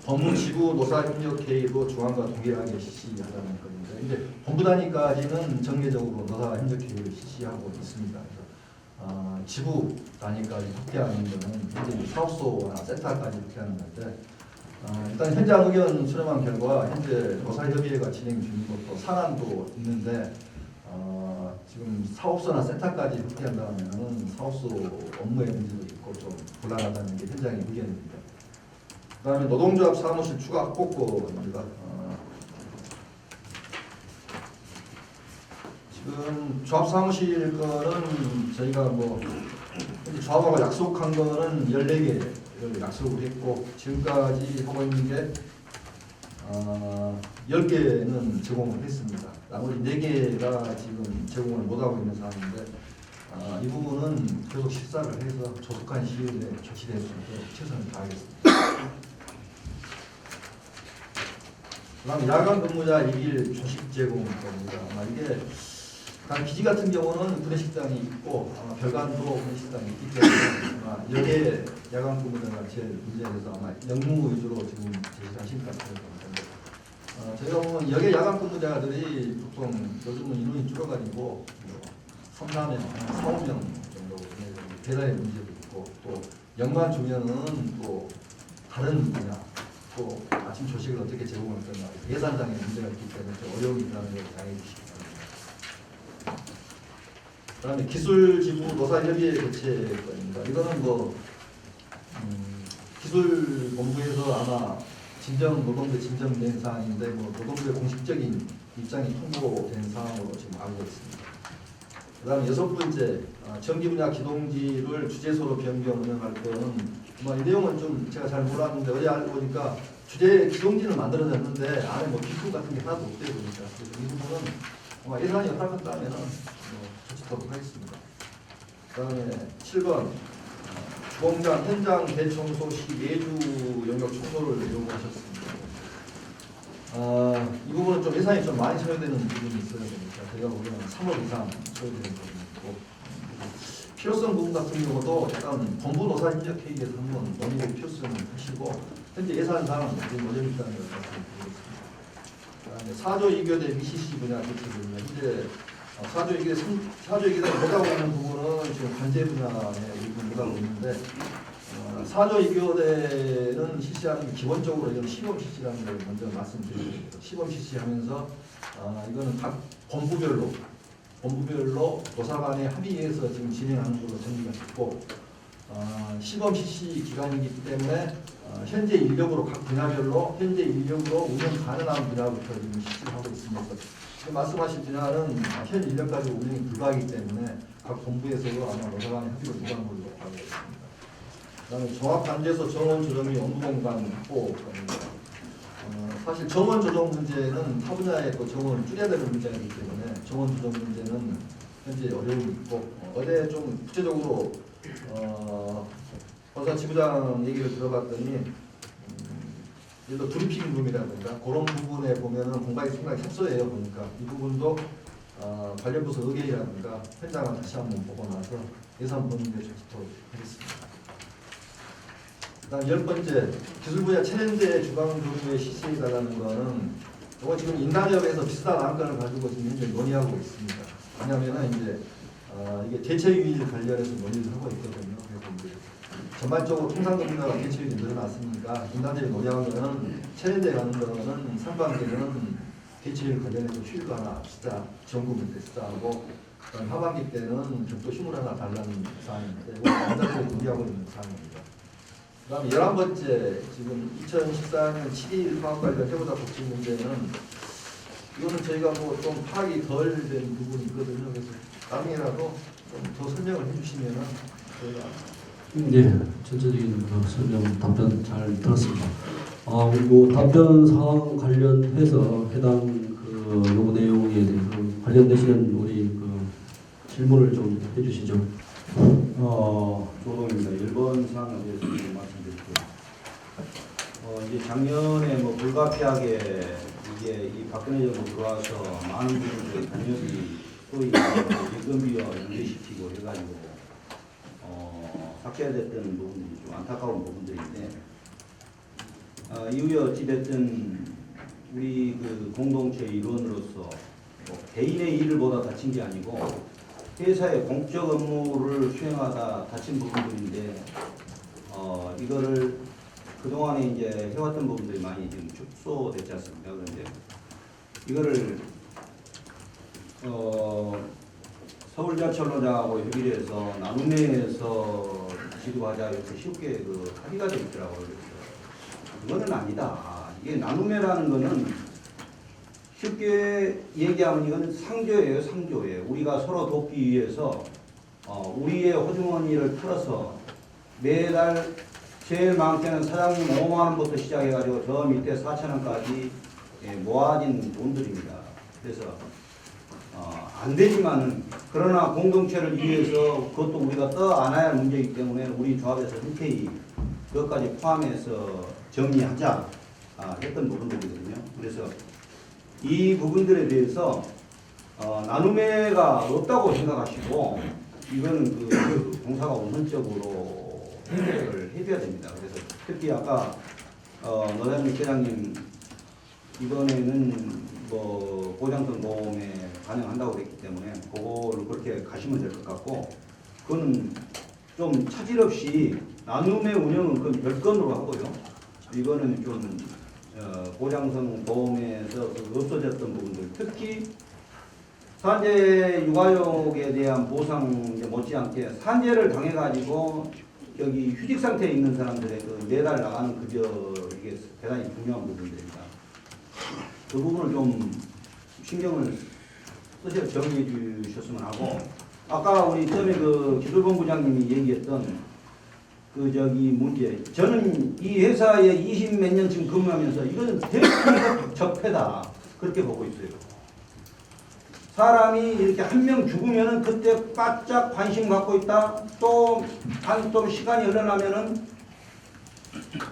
법무지부 노사협력회의도 중앙과 동일하게 실시하라는 건데 이제 본부 단위까지는 정례적으로 노사협력회의를 실시하고 있습니다. 그래서 지부 단위까지 확대하는 것은 현재 사업소나 센터까지 확대하는 건데 일단 현장 의견 수렴한 결과 현재 노사협의회가 진행 중인 것도 상안도 있는데 지금 사업소나 센터까지 확대한다면 사업소 업무의 문제도 있고 좀 곤란하다는 게 현장의 의견입니다. 그다음에 노동조합 사무실 추가 확보입니다. 지금 조합 사무실 거는 저희가 조합하고 약속한 거는 14개를 약속을 했고 지금까지 하고 있는 게 10개는 제공을 했습니다. 나머지 4개가 지금 제공을 못하고 있는 상황인데 이 부분은 계속 실사를 해서 조속한 시일 내에 조치될 수 있도록 최선을 다하겠습니다. 그다음 야간 근무자 2일 조식 제공입니다. 이게 기지 같은 경우는 구내식당이 있고 별관도 구내식당이 있기 때문에 여기에 야간 근무자가 제일 문제돼서 아마 영무 위주로 지금 제시를 하실 것 같아요. 저희가 보면 여기 야간 근무자들이 보통 요즘은 인원이 줄어가지고 3, 4명, 4, 5명 정도 배달의 문제도 있고 또 영만 주면은 또 다른 분야 또 아침 조식을 어떻게 제공할 거냐 예산상의 문제가 있기 때문에 좀 어려움이 있다는 걸 양해해 주시기 바랍니다. 그다음에 기술지구 노사협의회 개최입니다. 이거는 기술본부에서 아마 노동부에 진정된 사항인데 노동부의 공식적인 입장이 통보된 사항으로 지금 알고 있습니다. 그다음에 6번째 전기 분야 기동지를 주재소로 변경 운영할 거는 이 내용은 좀 제가 잘 몰랐는데 어제 알고 보니까 주재 기동지는 만들어졌는데 안에 기구 같은 게 하나도 없대요 보니까 그래서 이 부분은 예산이 허락한다면 조치하도록 하겠습니다. 그다음에 7번 주공장 현장 대청소 시 내주 영역 청소를 요구하셨습니다. 이 부분은 좀 예산이 좀 많이 소요되는 부분이 있어야 되니까 제가 보기에는 3억 이상 소요되는 부분이 있고 필요성 부분 같은 경우도 약간 본부 노사 인적 회의에서 한번 논의 필요성을 하시고 현재 예산상 지금 어려움이 있다는 걸 말씀드리겠습니다. 그다음에 4조 2교대 BCC 분야 개최입니다. 현재 4조 2교대 못하고 있는 부분은 지금 관제 분야에 일부 못하고 있는데 4조 2교대는 실시하는 게 기본적으로 이건 시범 실시라는 걸 먼저 말씀드리겠습니다. 시범 실시하면서 이거는 각 본부별로 노사 간의 합의해서 지금 진행하는 걸로 정리가 됐고 시범 실시 기간이기 때문에 현재 인력으로 각 분야별로 현재 인력으로 운영 가능한 분야부터 지금 실시를 하고 있습니다. 지금 말씀하신 분야는 현 인력까지 운영이 불가하기 때문에 각 본부에서도 아마 노사 간의 합의로 도달한 걸로 알고 있습니다. 그다음에 종합관제소 정원 조정 및 업무공간 확보입니다. 사실 정원 조정 문제는 타 분야의 또 정원을 줄여야 되는 문제이기 때문에 정원 조정 문제는 현재 어려움이 있고 어제 좀 구체적으로 검사 지부장 얘기를 들어봤더니 예를 들어 브리핑 룸이라든가 그런 부분에 보면은 공간이 상당히 협소해요. 보니까 이 부분도 관련 부서 의견이라든가 현장을 다시 한번 보고 나서 예산 보는데 좋도록 하겠습니다. 그다음 10번째 기술 분야 체련제 주방 교육에 실시해달라는 거는 이거 지금 인간협에서 비슷한 안건을 가지고 지금 현재 논의하고 있습니다. 왜냐하면은 이제 이게 대체율 관련해서 논의를 하고 있거든요. 그래서 이제 전반적으로 통상급여가 대체율이 늘어났으니까 인간협이 논의한 거는 체련제 가는 거는 상반기에는 대체율 관련해서 휴일도 하나 쓰자, 지원금을 쓰자하고 하반기 때는 별도 힘을 하나 달라는 사항인데 인간협이 논의하고 있는 사항입니다. 그 다음에 11번째 지금 2014년 7일 파악 관련 해보다 복지 문제는 이거는 저희가 좀 파악이 덜 된 부분이 있거든요. 그래서 나중에라도 좀 더 설명을 해주시면은 저희가 네, 전체적인 설명 답변 잘 들었습니다. 그리고 답변 사항 관련해서 해당 요구 내용에 대해서 관련되시는 우리 질문을 좀 해주시죠. 조동입니다. 1번 사항에 대해서 말씀드릴게요. 이제 작년에 불가피하게 이게 이 박근혜 정부 들어와서 많은 부분들이 단역이 소위 임금비와 연계시키고 해가지고 삭제됐던 부분들이 좀 안타까운 부분들인데 이후에 어찌됐든 우리 공동체 일원으로서 개인의 일을 보다 다친 게 아니고 회사의 공적 업무를 수행하다 다친 부분들인데 이거를 그동안에 이제 해왔던 부분들이 많이 지금 축소됐지 않습니까? 그런데 이거를 서울지하철로장하고 협의를 해서 나눔회에서 지도하자 이렇게 쉽게 합의가 되어 있더라고요. 그래서 그거는 아니다. 이게 나눔회라는 거는 쉽게 얘기하면 이건 상조예요, 상조예요. 우리가 서로 돕기 위해서 우리의 호주머니를 풀어서 매달 제일 많게는 사장님 5만 원부터 시작해가지고 저 밑에 4천 원까지 모아진 돈들입니다. 그래서 안 되지만은 그러나 공동체를 위해서 그것도 우리가 떠안아야 할 문제이기 때문에 우리 조합에서 흔쾌히 그것까지 포함해서 정리하자 했던 부분들이거든요. 그래서 이 부분들에 대해서 나눔회가 없다고 생각하시고 이거는 그 공사가 우선적으로 해결을 해줘야 됩니다. 그래서 특히 아까 노장민 회장님 이번에는 뭐 보장성 보험에 반영한다고 그랬기 때문에 그거를 그렇게 가시면 될 것 같고 그거는 좀 차질 없이 나눔의 운영은 그건 별건으로 하고요. 이거는 좀 보장성 보험에서 그 없어졌던 부분들 특히 산재 육아역에 대한 보상 이제 못지않게 산재를 당해가지고 여기 휴직 상태에 있는 사람들의 그 매달 나가는 급여 이게 대단히 중요한 부분들입니다. 그 부분을 좀 신경을 쓰셔 정리해 주셨으면 하고 아까 우리 처음에 그 기술본부장님이 얘기했던 그 저기 문제 저는 이 회사에 20 몇 년쯤 근무하면서 이거는 대단히 적폐다 그렇게 보고 있어요. 사람이 이렇게 한 명 죽으면은 그때 바짝 관심 갖고 있다 또 시간이 흘러나면은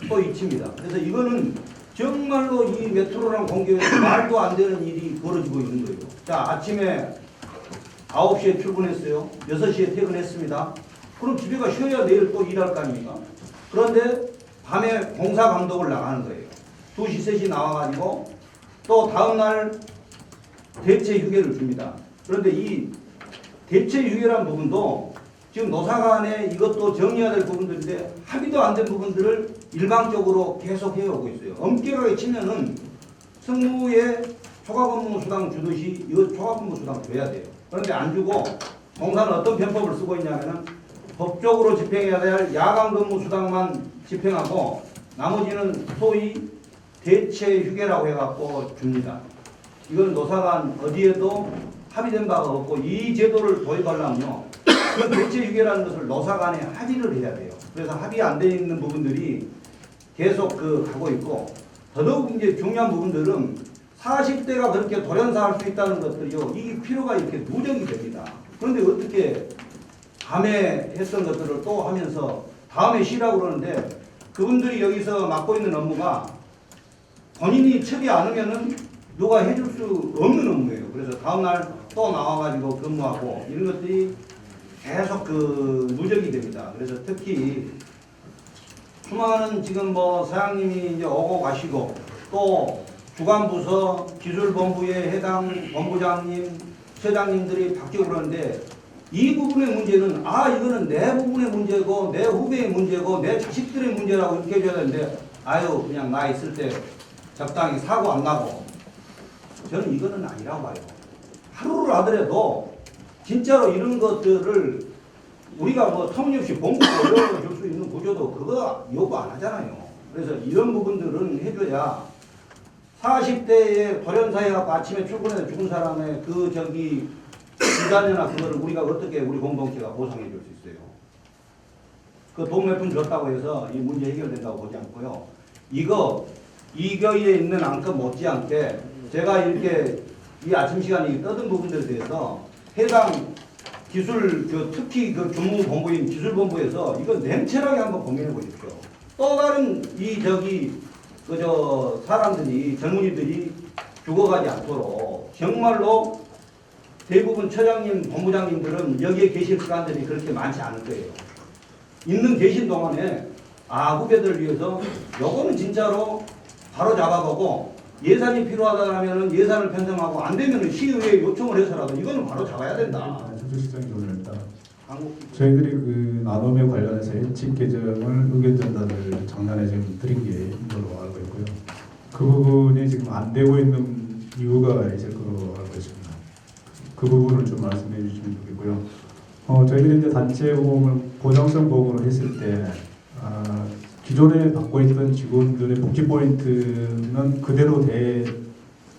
또 잊힙니다. 그래서 이거는 정말로 이 메트로랑 공교에서 말도 안 되는 일이 벌어지고 있는 거예요. 자, 아침에 9시에 출근했어요. 6시에 퇴근했습니다. 그럼 집에 가 쉬어야 내일 또 일할 거 아닙니까? 그런데 밤에 공사 감독을 나가는 거예요. 2시, 3시 나와가지고 또 다음날 대체 휴게를 줍니다. 그런데 이 대체 휴게란 부분도 지금 노사 간에 이것도 정리해야 될 부분들인데 합의도 안 된 부분들을 일방적으로 계속 해오고 있어요. 엄격하게 치면은 승무에 초과근무 수당 주듯이 이거 초과근무 수당 줘야 돼요. 그런데 안 주고 공사는 어떤 편법을 쓰고 있냐면은 법적으로 집행해야 될 야간 근무 수당만 집행하고 나머지는 소위 대체 휴게라고 해갖고 줍니다. 이건 노사간 어디에도 합의된 바가 없고 이 제도를 도입하려면요. 그 대체 휴게라는 것을 노사간에 합의를 해야 돼요. 그래서 합의 안 돼 있는 부분들이 계속 가고 있고 더더욱 이제 중요한 부분들은 40대가 그렇게 돌연사할 수 있다는 것들이요. 이 필요가 이렇게 누적이 됩니다. 그런데 어떻게 밤에 했던 것들을 또 하면서 다음에 쉬라고 그러는데 그분들이 여기서 맡고 있는 업무가 본인이 첩이 않으면은 누가 해줄 수 없는 업무예요. 그래서 다음날 또 나와가지고 근무하고 이런 것들이 계속 누적이 됩니다. 그래서 특히 수많은 지금 뭐 사장님이 이제 오고 가시고 또 주간부서 기술본부의 해당 본부장님, 처장님들이 바뀌고 그러는데 이 부분의 문제는 이거는 내 부분의 문제고 내 후배의 문제고 내 자식들의 문제라고 이렇게 해줘야 되는데 아유 그냥 나 있을 때 적당히 사고 안 나고 저는 이거는 아니라고 봐요. 하루를 하더라도 진짜로 이런 것들을 우리가 뭐 터무니없이 봉급을 올려줄 수 있는 구조도 그거 요구 안 하잖아요. 그래서 이런 부분들은 해줘야 40대에 돌연사해갖고 아침에 출근해서 죽은 사람의 기간이나 그거를 우리가 어떻게 우리 공동체가 보상해 줄 수 있어요. 그 돈 몇 푼 줬다고 해서 이 문제 해결된다고 보지 않고요. 이거에 있는 안건 못지않게 제가 이렇게 이 아침 시간에 떠든 부분들에 대해서 해당 기술 특히 주무본부인 기술본부에서 이거 냉철하게 한번 고민해 보십시오. 또 다른 사람들이 젊은이들이 죽어가지 않도록 정말로 대부분 처장님, 본부장님들은 여기에 계실 시간들이 그렇게 많지 않을 거예요. 계신 동안에 후배들을 위해서 요거는 진짜로 바로 잡아보고 예산이 필요하다면 예산을 편성하고 안 되면 시의회에 요청을 해서라도 이거는 바로 잡아야 된다. 조직장님 오늘입니다. 저희들이 나눔에 관련해서 현직 개정을 의견 전달을 작년에 지금 드린 게 이걸로 알고 있고요. 그 부분이 지금 안 되고 있는 이유가 있을 거로 알고 있습니다. 그 부분을 좀 말씀해 주시면 좋겠고요. 저희들이 이제 단체 보험을 보장성 보험으로 했을 때 기존에 받고 있던 직원들의 복지 포인트는 그대로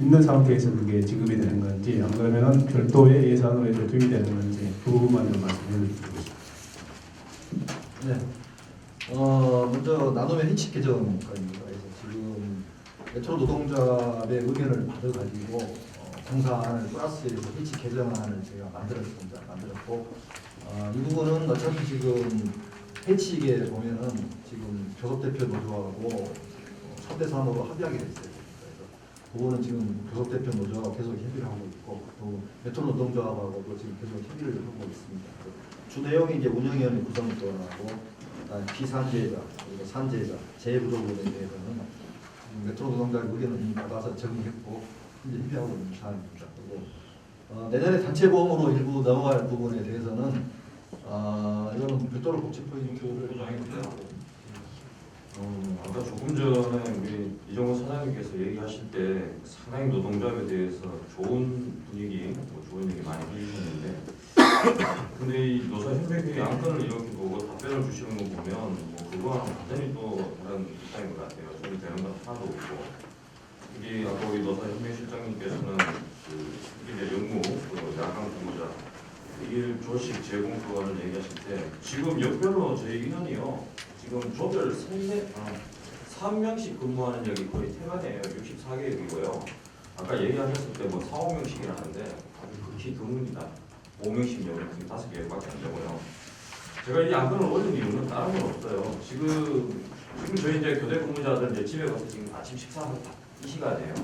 있는 상태에서 그게 지급이 되는 건지 안 그러면은 별도의 예산으로 해서 투입이 되는 건지 그 부분만 좀 말씀해 주시겠습니다. 네. 먼저 나눔의 해칙 개정입니다. 그래서 지금 메트로 노동조합의 의견을 받아가지고 정사안을 플러스해서 해칙 개정안을 제가 만들었습니다. 만들었고 이 부분은 어차피 지금 해칙에 보면은 지금 교섭대표 노조하고 3대3으로 합의하게 됐어요. 그래서 그거는 지금 교섭대표 노조하고 계속 협의를 하고 있고 또 메트로 노동조합하고도 지금 계속 협의를 하고 있습니다. 주 내용이 이제 운영위원회 구성을 떠나고 피산재자, 그리고 산재자, 재부도부에 대해서는 메트로 노동자의 의견을 이미 받아서 정리했고 이제 협의하고 있는 사안입니다. 그리고 내년에 단체 보험으로 일부 넘어갈 부분에 대해서는 이거는 별도로 복지 포인트를 아까 조금 전에 우리 이정호 사장님께서 얘기하실 때 상당히 노동조합에 대해서 좋은 분위기, 좋은 얘기 많이 해주셨는데 근데 이 노사협력회 안건을 이렇게 보고 답변을 주시는 거 보면 그거랑 완전히 또 다른 입장인 것 같아요. 좀 되는 건 하나도 없고 이게 아까 우리 노사협력실장님께서는 이제 영무, 야간 근무자 일 조식 제공 그거를 얘기하실 때 지금 역별로 저희 인원이요. 지금 조별 3명씩 근무하는 역이 거의 태반이에요. 64개역이고요. 아까 얘기하셨을 때 4, 5명씩이라는데 아주 극히 드뭅니다. 5명씩 역은 5개역밖에 안 되고요. 제가 이 안건을 올린 이유는 다른 건 없어요. 지금 저희 이제 교대 근무자들 이제 집에 가서 지금 아침 식사하는 이 시간이에요.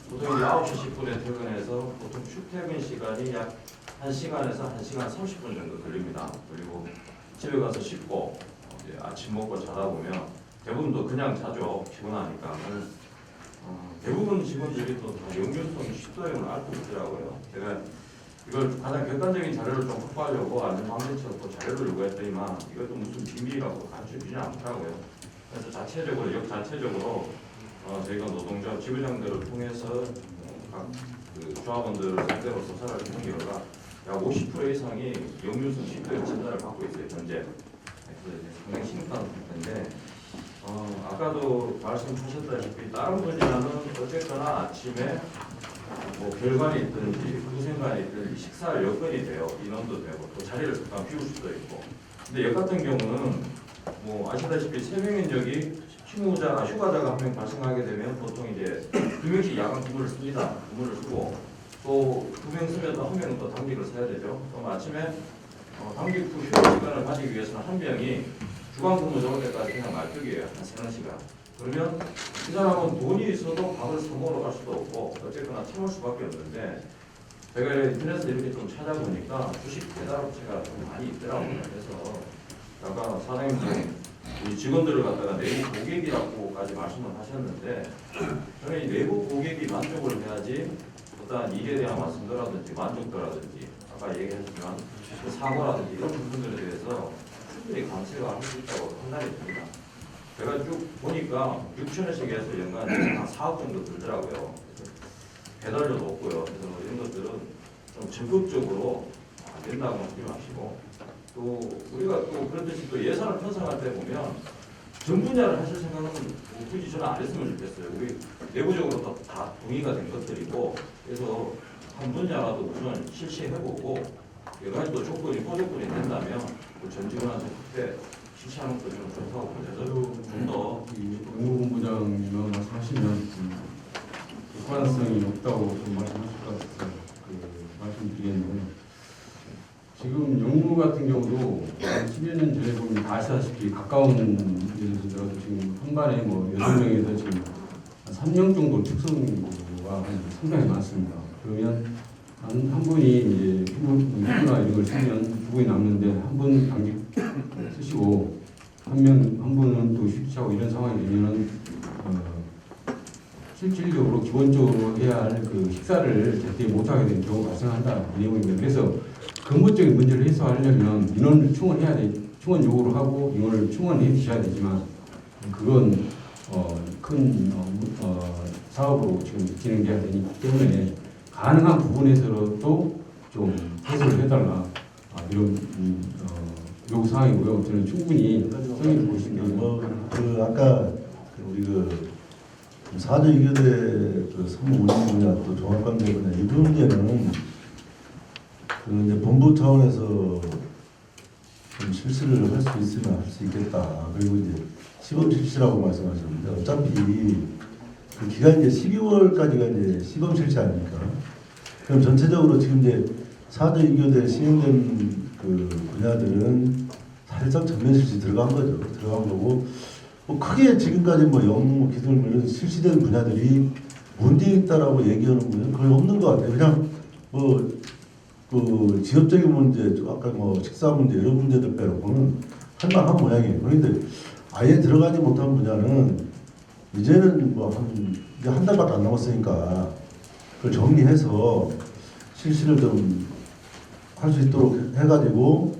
보통 이제 9시 10분에 퇴근해서 보통 출퇴근 시간이 약 1시간에서 1시간 30분 정도 걸립니다. 그리고 집에 가서 씻고 이제 아침 먹고 자다 보면 대부분도 그냥 자죠. 피곤하니까. 대부분 직원들이 또 다 연결성 식도염을 앓고 있더라고요. 제가 이걸 가장 객관적인 자료를 좀 확보하려고 안전망대처럼 또 자료를 요구했더니만 이것도 무슨 비밀이라고 가르쳐주지 않더라고요. 그래서 자체적으로 역 자체적으로 저희가 노동조합 지부장들을 통해서 각 그 조합원들을 상대로 조사를 해본 결과 약 50% 이상이 역류성 식도염 진단을 받고 있어요. 현재. 그래서 상당히 심각한 상태인데 아까도 말씀하셨다시피 다른 분야는 어쨌거나 아침에 결관이 있든지 후생관이 있든지 식사 여건이 돼요. 인원도 되고 또 자리를 잠깐 비울 수도 있고. 근데 역 같은 경우는 아시다시피 3명인 역이 휴가자가 1명 발생하게 되면 보통 이제 2명씩 야간 근무를 씁니다. 근무를 쓰고 또 2명 쓰면 또 1명은 또 당직을 써야 되죠. 그럼 아침에 당직 후 휴가 시간을 가지기 위해서는 1명이 주간 근무 들어올 때까지 그냥 말뚝이에요. 한 3시간. 그러면 그 사람은 돈이 있어도 밥을 사 먹으러 갈 수도 없고 어쨌거나 참을 수밖에 없는데 제가 인터넷에서 이렇게 좀 찾아보니까 주식 배달업체가 좀 많이 있더라고요. 그래서 아까 사장님 이 직원들을 갖다가 내부 고객이라고까지 말씀을 하셨는데 저는 이 내부 고객이 만족을 해야지 어떠한 일에 대한 말씀도라든지 만족도라든지 아까 얘기했지만 사고라든지 이런 부분들에 대해서 충분히 감시가 할 수 있다고 판단이 됩니다. 제가 쭉 보니까 6천원씩 해서 연간 한 4억 정도 들더라고요. 그래서 배달료도 없고요. 그래서 이런 것들은 좀 적극적으로 안 된다고 하지 마시고 또 우리가 또 그렇듯이 또 예산을 편성할 때 보면 전 분야를 하실 생각은 굳이 저는 안 했으면 좋겠어요. 우리 내부적으로 다 동의가 된 것들이고 그래서 한 분야라도 우선 실시해보고 여러 가지 또 조건이 호조건이 된다면 전 직원한테 그때 실시하는 것도 좀 좋다고 그래서 좀더 법무본부장님은 말씀하시면 객관성이 없다고 좀 말씀하실 것 같아서 말씀드리겠는데 지금 영무 같은 경우도 10여 년 전에 보면 다 아시다시피 가까운 예를 들어서 지금 한 반에 6명에서 지금 3명 정도 축성구가 상당히 많습니다. 그러면 한 분이 이제 휴무나 이런 걸 쓰면 두 분이 남는데 한 분 당직 쓰시고 한 분은 또 휴직하고 이런 상황이 되면은 실질적으로 기본적으로 해야 할 그 식사를 제때 못하게 되는 경우가 발생한다 이 내용입니다. 그래서 근본적인 문제를 해소하려면 인원을 충원해야 돼, 충원 요구를 하고 인원을 충원해 주셔야 되지만 그건 큰 사업으로 지금 진행돼야 되기 때문에 가능한 부분에서도 좀 해소를 해달라 이런 요구 사항이고요. 저는 충분히 성의를 보시면 아까 우리 사저 이교대 그 선무 운영 분야 또 종합관계 분야 이 문제는 그 이제 본부 차원에서 좀 실시를 할 수 있으면 할 수 있겠다. 그리고 이제 시범 실시라고 말씀하셨는데 어차피 그 기간이 이제 12월까지가 이제 시범 실시 아닙니까? 그럼 전체적으로 지금 이제 사저 이교대 시행된 그 분야들은 사실상 전면 실시 들어간 거죠. 들어간 거고 뭐 크게 지금까지 뭐 영무 기술 이런 실시된 분야들이 문제 있다라고 얘기하는 분은 거의 없는 것 같아요. 그냥 뭐 그 지역적인 문제, 아까 뭐 식사 문제 이런 문제들 빼놓고는 할만한 모양이에요. 그런데 아예 들어가지 못한 분야는 이제는 뭐 한 달밖에 안 남았으니까 그걸 정리해서 실시를 좀 할 수 있도록 해가지고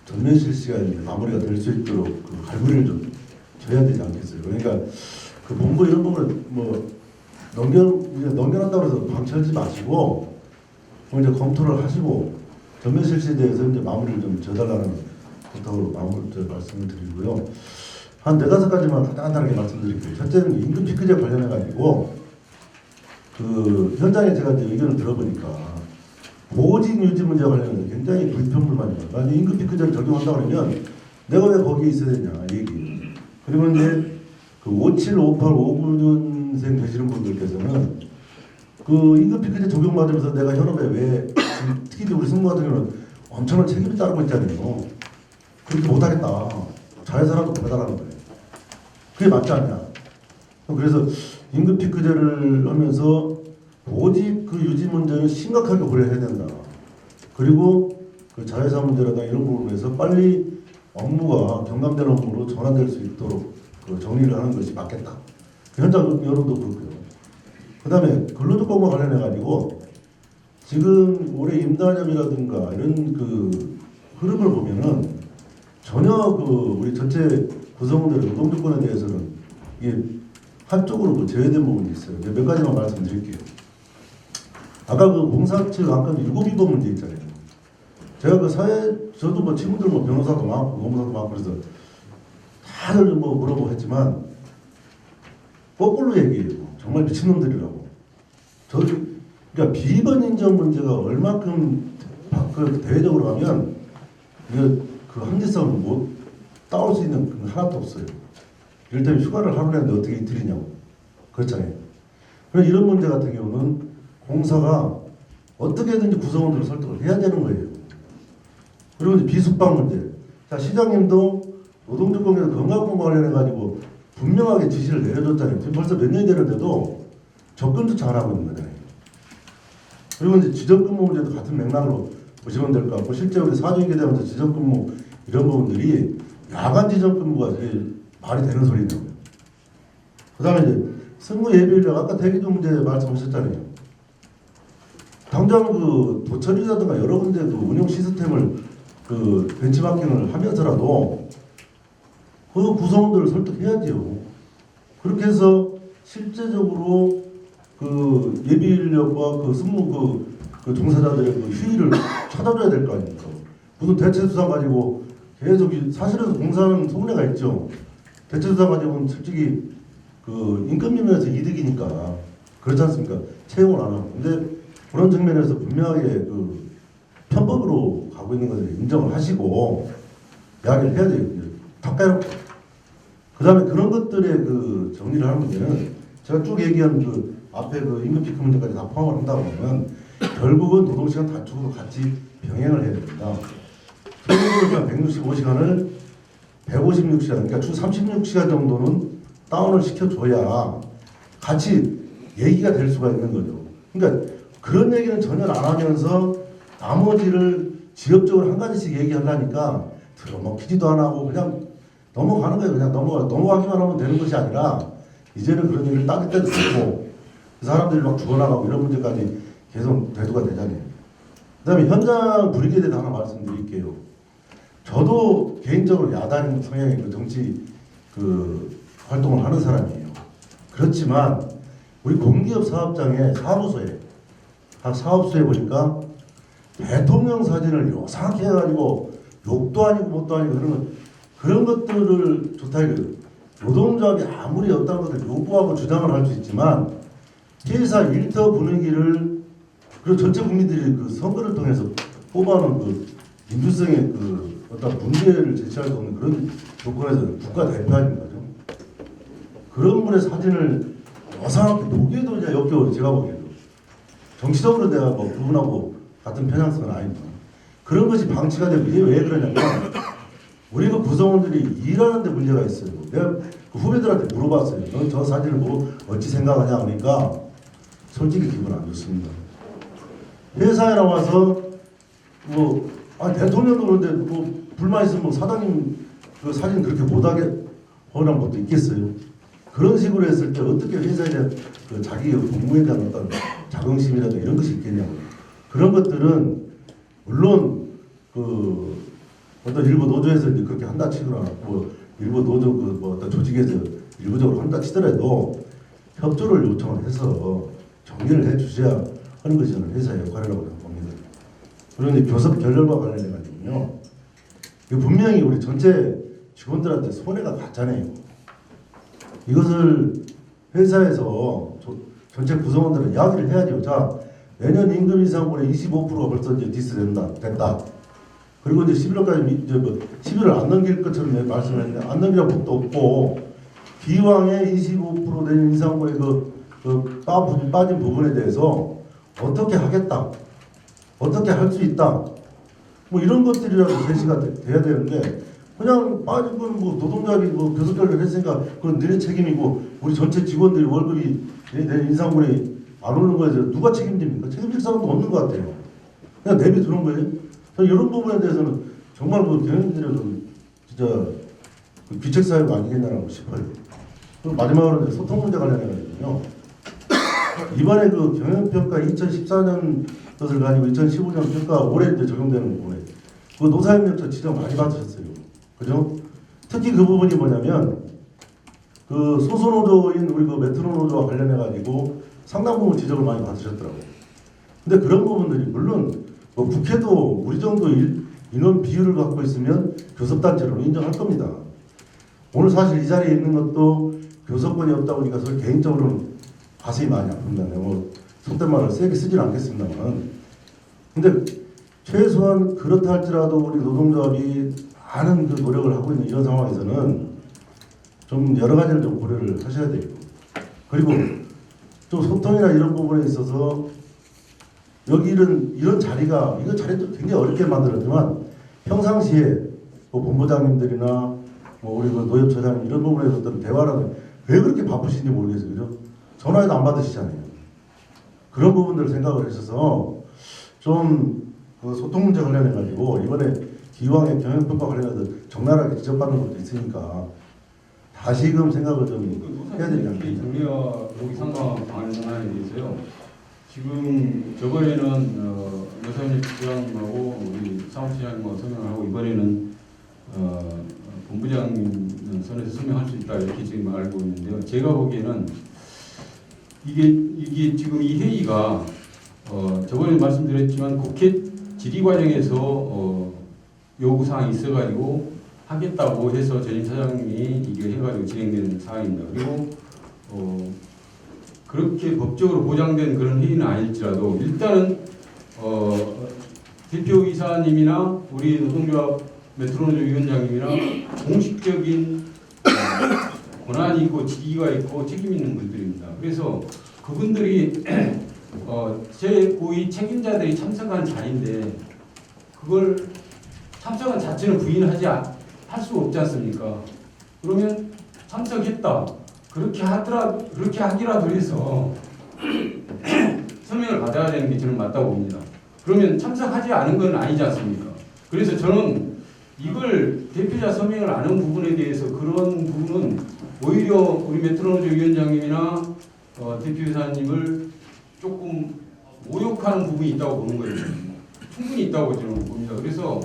전면 실시가 이제 마무리가 될 수 있도록 그 갈무리를 좀 줘야 되지 않겠어요. 그러니까 그 본부 이런 부분을 뭐 넘겨놨다고 해서 방치하지 마시고 이제 검토를 하시고 전면 실시에 대해서 이제 마무리를 좀 줘달라는 부탁으로 말씀을 드리고요. 한 4-5가지만 간단하게 말씀드릴게요. 첫째는 임금 피크제 관련해 가지고 그 현장에 제가 이제 의견을 들어보니까 보직 유지 문제 관련해서 굉장히 불평불만이에요. 아니 임금 피크제를 적용한다 그러면 내가 왜 거기에 있어야 되냐 얘기. 그리고 이제 그 57, 58, 59년생 되시는 분들께서는 그 임금 피크제 적용받으면서 내가 현업에 왜 특히 우리 승무 같은 경우는 엄청난 책임이 따르고 있잖아요. 그렇게 못하겠다. 자회사라도 배달하는 거예요. 그게 맞지 않냐. 그래서 임금 피크제를 하면서 보직 그 유지 문제는 심각하게 고려해야 된다. 그리고 그 자회사 문제라든가 이런 부분에서 빨리 업무가 경감된 업무로 전환될 수 있도록 그 정리를 하는 것이 맞겠다. 현장 여론도 그렇고요. 그 다음에 근로조건과 관련해가지고 지금 올해 임단협이라든가 이런 그 흐름을 보면은 전혀 그 우리 전체 구성원들의 노동조건에 대해서는 이게 한쪽으로 그 제외된 부분이 있어요. 몇 가지만 말씀드릴게요. 아까 그 공사 측 아까 7.2번 문제 있잖아요. 제가 그 저도 뭐 친구들 뭐 변호사도 많고 노무사도 많고 그래서 다들 뭐 물어보고 했지만 거꾸로 얘기해요. 정말 미친놈들이라고. 그러니까 비번 인정 문제가 얼마큼 그 대외적으로 가면 그 한계성을 못 따올 수 있는 그 하나도 없어요. 이를테면 휴가를 하루 내는데 어떻게 이틀이냐고. 그렇잖아요. 그래서 이런 문제 같은 경우는 공사가 어떻게든지 구성원들을 설득을 해야 되는 거예요. 그리고 이제 비숙박 문제. 자, 시장님도 노동조건에서 건강보험 관련해가지고 분명하게 지시를 내려줬잖아요. 지금 벌써 몇 년이 되는데도 접근조차 안 하고 있는 거잖아요. 그리고 이제 지정근무 문제도 같은 맥락으로 보시면 될 것 같고, 실제 우리 사정이게 되면서 지정근무 이런 부분들이 야간 지정근무가 말이 되는 소리냐고요. 그 다음에 이제 승무 예비인력, 아까 대기조 문제 말씀하셨잖아요. 당장 그 도처리라든가 여러 군데 그 운영 시스템을 그 벤치마킹을 하면서라도 그 구성원들을 설득해야지요. 그렇게 해서 실제적으로 그 예비인력과 그 승무 그 종사자들의 그 휴일을 찾아줘야 될 거 아닙니까? 무슨 대체수당 가지고 계속 사실은 공사는 속내가 있죠. 대체수당 가지고는 솔직히 그 임금 면에서 이득이니까 그렇지 않습니까? 채용을 안 하고. 근데 그런 측면에서 분명하게 그 편법으로 가고 있는 것을 인정을 하시고 이야기를 해야 돼요. 다 까놓고. 그 다음에 그런 것들의 그 정리를 하는 문제는 제가 쭉 얘기한 그 앞에 그 임금 피크 문제까지 다 포함을 한다고 하면 결국은 노동시간 단축으로 같이 병행을 해야 됩니다. 평균 165시간을 156시간, 그러니까 주 36시간 정도는 다운을 시켜줘야 같이 얘기가 될 수가 있는 거죠. 그러니까 그런 얘기는 전혀 안 하면서 나머지를 지역적으로 한 가지씩 얘기하려니까 들어먹히지도 안 하고 그냥 넘어가는 거예요. 그냥 넘어가기만 하면 되는 것이 아니라 이제는 그런 얘기를 따질 때도 있고 그 사람들이 막 죽어나가고 이런 문제까지 계속 대두가 되잖아요. 그 다음에 현장 분위기에 대해서 하나 말씀드릴게요. 저도 개인적으로 야당 성향의 그 정치 그 활동을 하는 사람이에요. 그렇지만 우리 공기업 사업장의 사무소에 각 사업소에 보니까 대통령 사진을 요상하게 해가지고 욕도 아니고 뭣도 아니고 그런 것들을 좋다 이거예요. 노동조합이 아무리 어떤 것을 요구하고 주장을 할 수 있지만 회사 일터 분위기를 그리고 전체 국민들이 그 선거를 통해서 뽑아놓은 그 민주성의 그 어떤 문제를 제시할 수 없는 그런 조건에서 국가 대표하는 거죠. 그런 분의 사진을 어상하게 보기에도 이제 역겨워요. 제가 보기에도. 정치적으로 내가 뭐 그분하고 같은 편향성은 아닙니다. 그런 것이 방치가 되고 이게 왜 그러냐면 우리 그 구성원들이 일하는데 문제가 있어요. 내가 그 후배들한테 물어봤어요. 너 저 사진을 보고 어찌 생각하냐 하니까 솔직히 기분 안 좋습니다. 회사에 나와서 뭐 대통령도 그런데 뭐 불만 있으면 뭐 사장님 그 사진 그렇게 못하게 하는 것도 있겠어요. 그런 식으로 했을 때 어떻게 회사에 대한 그 자기 공무에 대한 어떤 자긍심이라든가 이런 것이 있겠냐고. 그런 것들은 물론 그 어떤 일부 노조에서 이제 그렇게 한다 치거나 뭐 일부 노조 그 뭐 어떤 조직에서 일부적으로 한다 치더라도 협조를 요청을 해서 정리를 해 주셔야 하는 것이 저는 회사의 역할이라고 봅니다. 그런데 교섭 결렬과 관련해 가지고요. 분명히 우리 전체 직원들한테 손해가 갔잖아요. 이것을 회사에서 전체 구성원들은 이야기를 해야죠. 자, 내년 임금 인상분의 25%가 벌써 이제 됐다. 그리고 이제 11월까지 이제 뭐 11월 안 넘길 것처럼 말씀했는데 안 넘기라고 법도 없고 기왕에 25% 내년 인상분의 빠진 부분에 대해서 어떻게 하겠다, 어떻게 할 수 있다, 뭐 이런 것들이라도 제시가 돼야 되는데 그냥 빠진 거는 뭐 노동조합이 뭐 교섭결을 했으니까 그건 너네 책임이고 우리 전체 직원들이 월급이 내년 인상분이 안 오는 거에 대해서 누가 책임집니까? 책임질 사람도 없는 것 같아요. 그냥 내비두는 거예요. 이런 부분에 대해서는 정말 그 경영진들의 좀 진짜 그 귀책 사유가 아니겠냐고 싶어요. 그리고 마지막으로 소통 문제 관련해가지고요. 이번에 그 경영평가 2014년 것을 가지고 2015년 평가 올해 이제 적용되는 부분에 그 노사협력처 지적 많이 받으셨어요. 그죠? 특히 그 부분이 뭐냐면 그 소소노조인 우리 그 메트로 노조와 관련해가지고 상당 부분 지적을 많이 받으셨더라고요. 근데 그런 부분들이 물론 뭐 국회도 우리 정도 인원 비율을 갖고 있으면 교섭단체로 인정할 겁니다. 오늘 사실 이 자리에 있는 것도 교섭권이 없다 보니까 저는 개인적으로는 가슴이 많이 아픕니다. 뭐 속된 말을 세게 쓰진 않겠습니다만. 근데 최소한 그렇다 할지라도 우리 노동조합이 많은 그 노력을 하고 있는 이런 상황에서는 좀 여러 가지를 좀 고려를 하셔야 되고, 그리고 또 소통이나 이런 부분에 있어서 여기 이런 자리가 이거 자리도 굉장히 어렵게 만들었지만 평상시에 뭐 본부장님들이나 뭐 우리 그 노협처장 이런 부분에서 어떤 대화라는 왜 그렇게 바쁘신지 모르겠어요. 그죠? 전화해도 안 받으시잖아요. 그런 부분들을 생각을 하셔서 좀 그 소통 문제 관련해 가지고 이번에 기왕의 경영평가 관련해서 적나라하게 지적받는 것도 있으니까 다시금 생각을 좀 해야 되지 않겠냐. 정리와 여기 상관 방안에 대해서요. 지금 저번에는 노사협력부장님하고 우리 사무실장님하고 서명을 하고 이번에는 본부장님 선에서 서명할 수 있다 이렇게 지금 알고 있는데요. 제가 보기에는 이게 지금 이 회의가 저번에 말씀드렸지만 국회 질의 과정에서 요구 사항이 있어가지고 하겠다고 해서 전임 사장님이 이게 해가지고 진행되는 사항입니다. 그리고 그렇게 법적으로 보장된 그런 회의는 아닐지라도 일단은 대표이사님이나 우리 노동조합 메트로노조 위원장님이나 공식적인 권한이 있고 직위가 있고 책임 있는 분들입니다. 그래서 그분들이 제 고위 책임자들이 참석한 자리인데 그걸 참석한 자체는 부인하지 할 수 없지 않습니까? 그러면 참석했다. 그렇게 하기라도 해서 서명을 받아야 되는 게 저는 맞다고 봅니다. 그러면 참석하지 않은 건 아니지 않습니까? 그래서 저는 이걸 대표자 서명을 안 한 부분에 대해서 그런 부분은 오히려 우리 메트로노조 위원장님이나 대표이사님을 조금 모욕하는 부분이 있다고 보는 거예요. 충분히 있다고 저는 봅니다. 그래서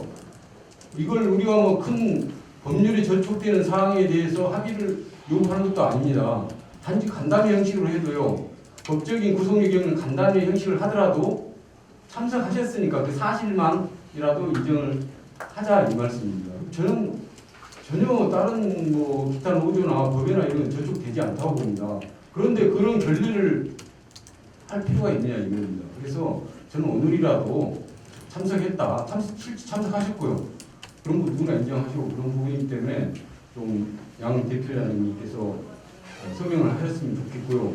이걸 우리가 뭐 큰 법률에 저촉되는 사항에 대해서 합의를 요구하는 것도 아닙니다. 단지 간담회 형식으로 해도요. 법적인 구속력이 없는 간담회 형식을 하더라도 참석하셨으니까 그 사실만이라도 인정을 하자 이 말씀입니다. 저는 전혀 다른 뭐 기타 노조나 법이나 이런 건 저쪽 되지 않다고 봅니다. 그런데 그런 결례를 할 필요가 있느냐 이겁니다. 그래서 저는 오늘이라도 참석했다. 실제 참석하셨고요. 그런 거 누구나 인정하시고 그런 부분이기 때문에 좀 양 대표장님께서 서명을 하셨으면 좋겠고요.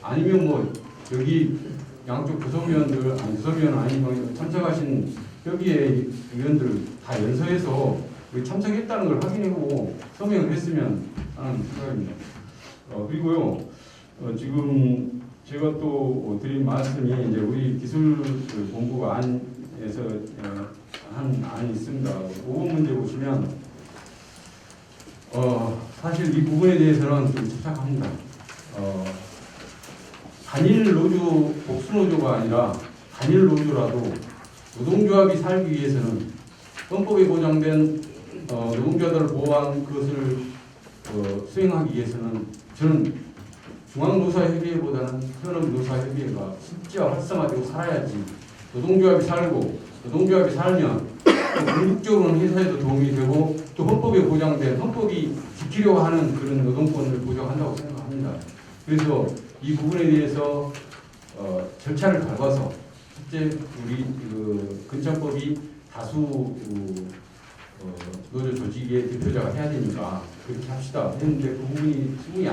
아니면 뭐 여기 양쪽 구성위원들, 아니 구성위원 아니면 참석하신 협의회 위원들 다 연서해서 참석했다는 걸 확인하고 서명을 했으면 하는 생각입니다. 그리고요, 지금 제가 또 드린 말씀이 이제 우리 기술본부가 안에서 한 안이 있습니다. 5번 문제 보시면 사실 이 부분에 대해서는 좀 집착합니다. 단일 노조, 복수노조가 아니라 단일 노조라도 노동조합이 살기 위해서는 헌법에 보장된 노동자들을 보호한 것을 수행하기 위해서는 저는 중앙노사협의회보다는 현업노사협의회가 실제와 활성화되고 살아야지 노동조합이 살고 노동조합이 살면 또 궁극적으로는 회사에도 도움이 되고 또 헌법에 보장된 헌법이 지키려고 하는 그런 노동권을 보장한다고 생각합니다. 그래서 이 부분에 대해서 절차를 밟아서 실제 우리 근창법이 다수 노조 조직의 대표자가 해야 되니까 그렇게 합시다 했는데 그 부분이 충분히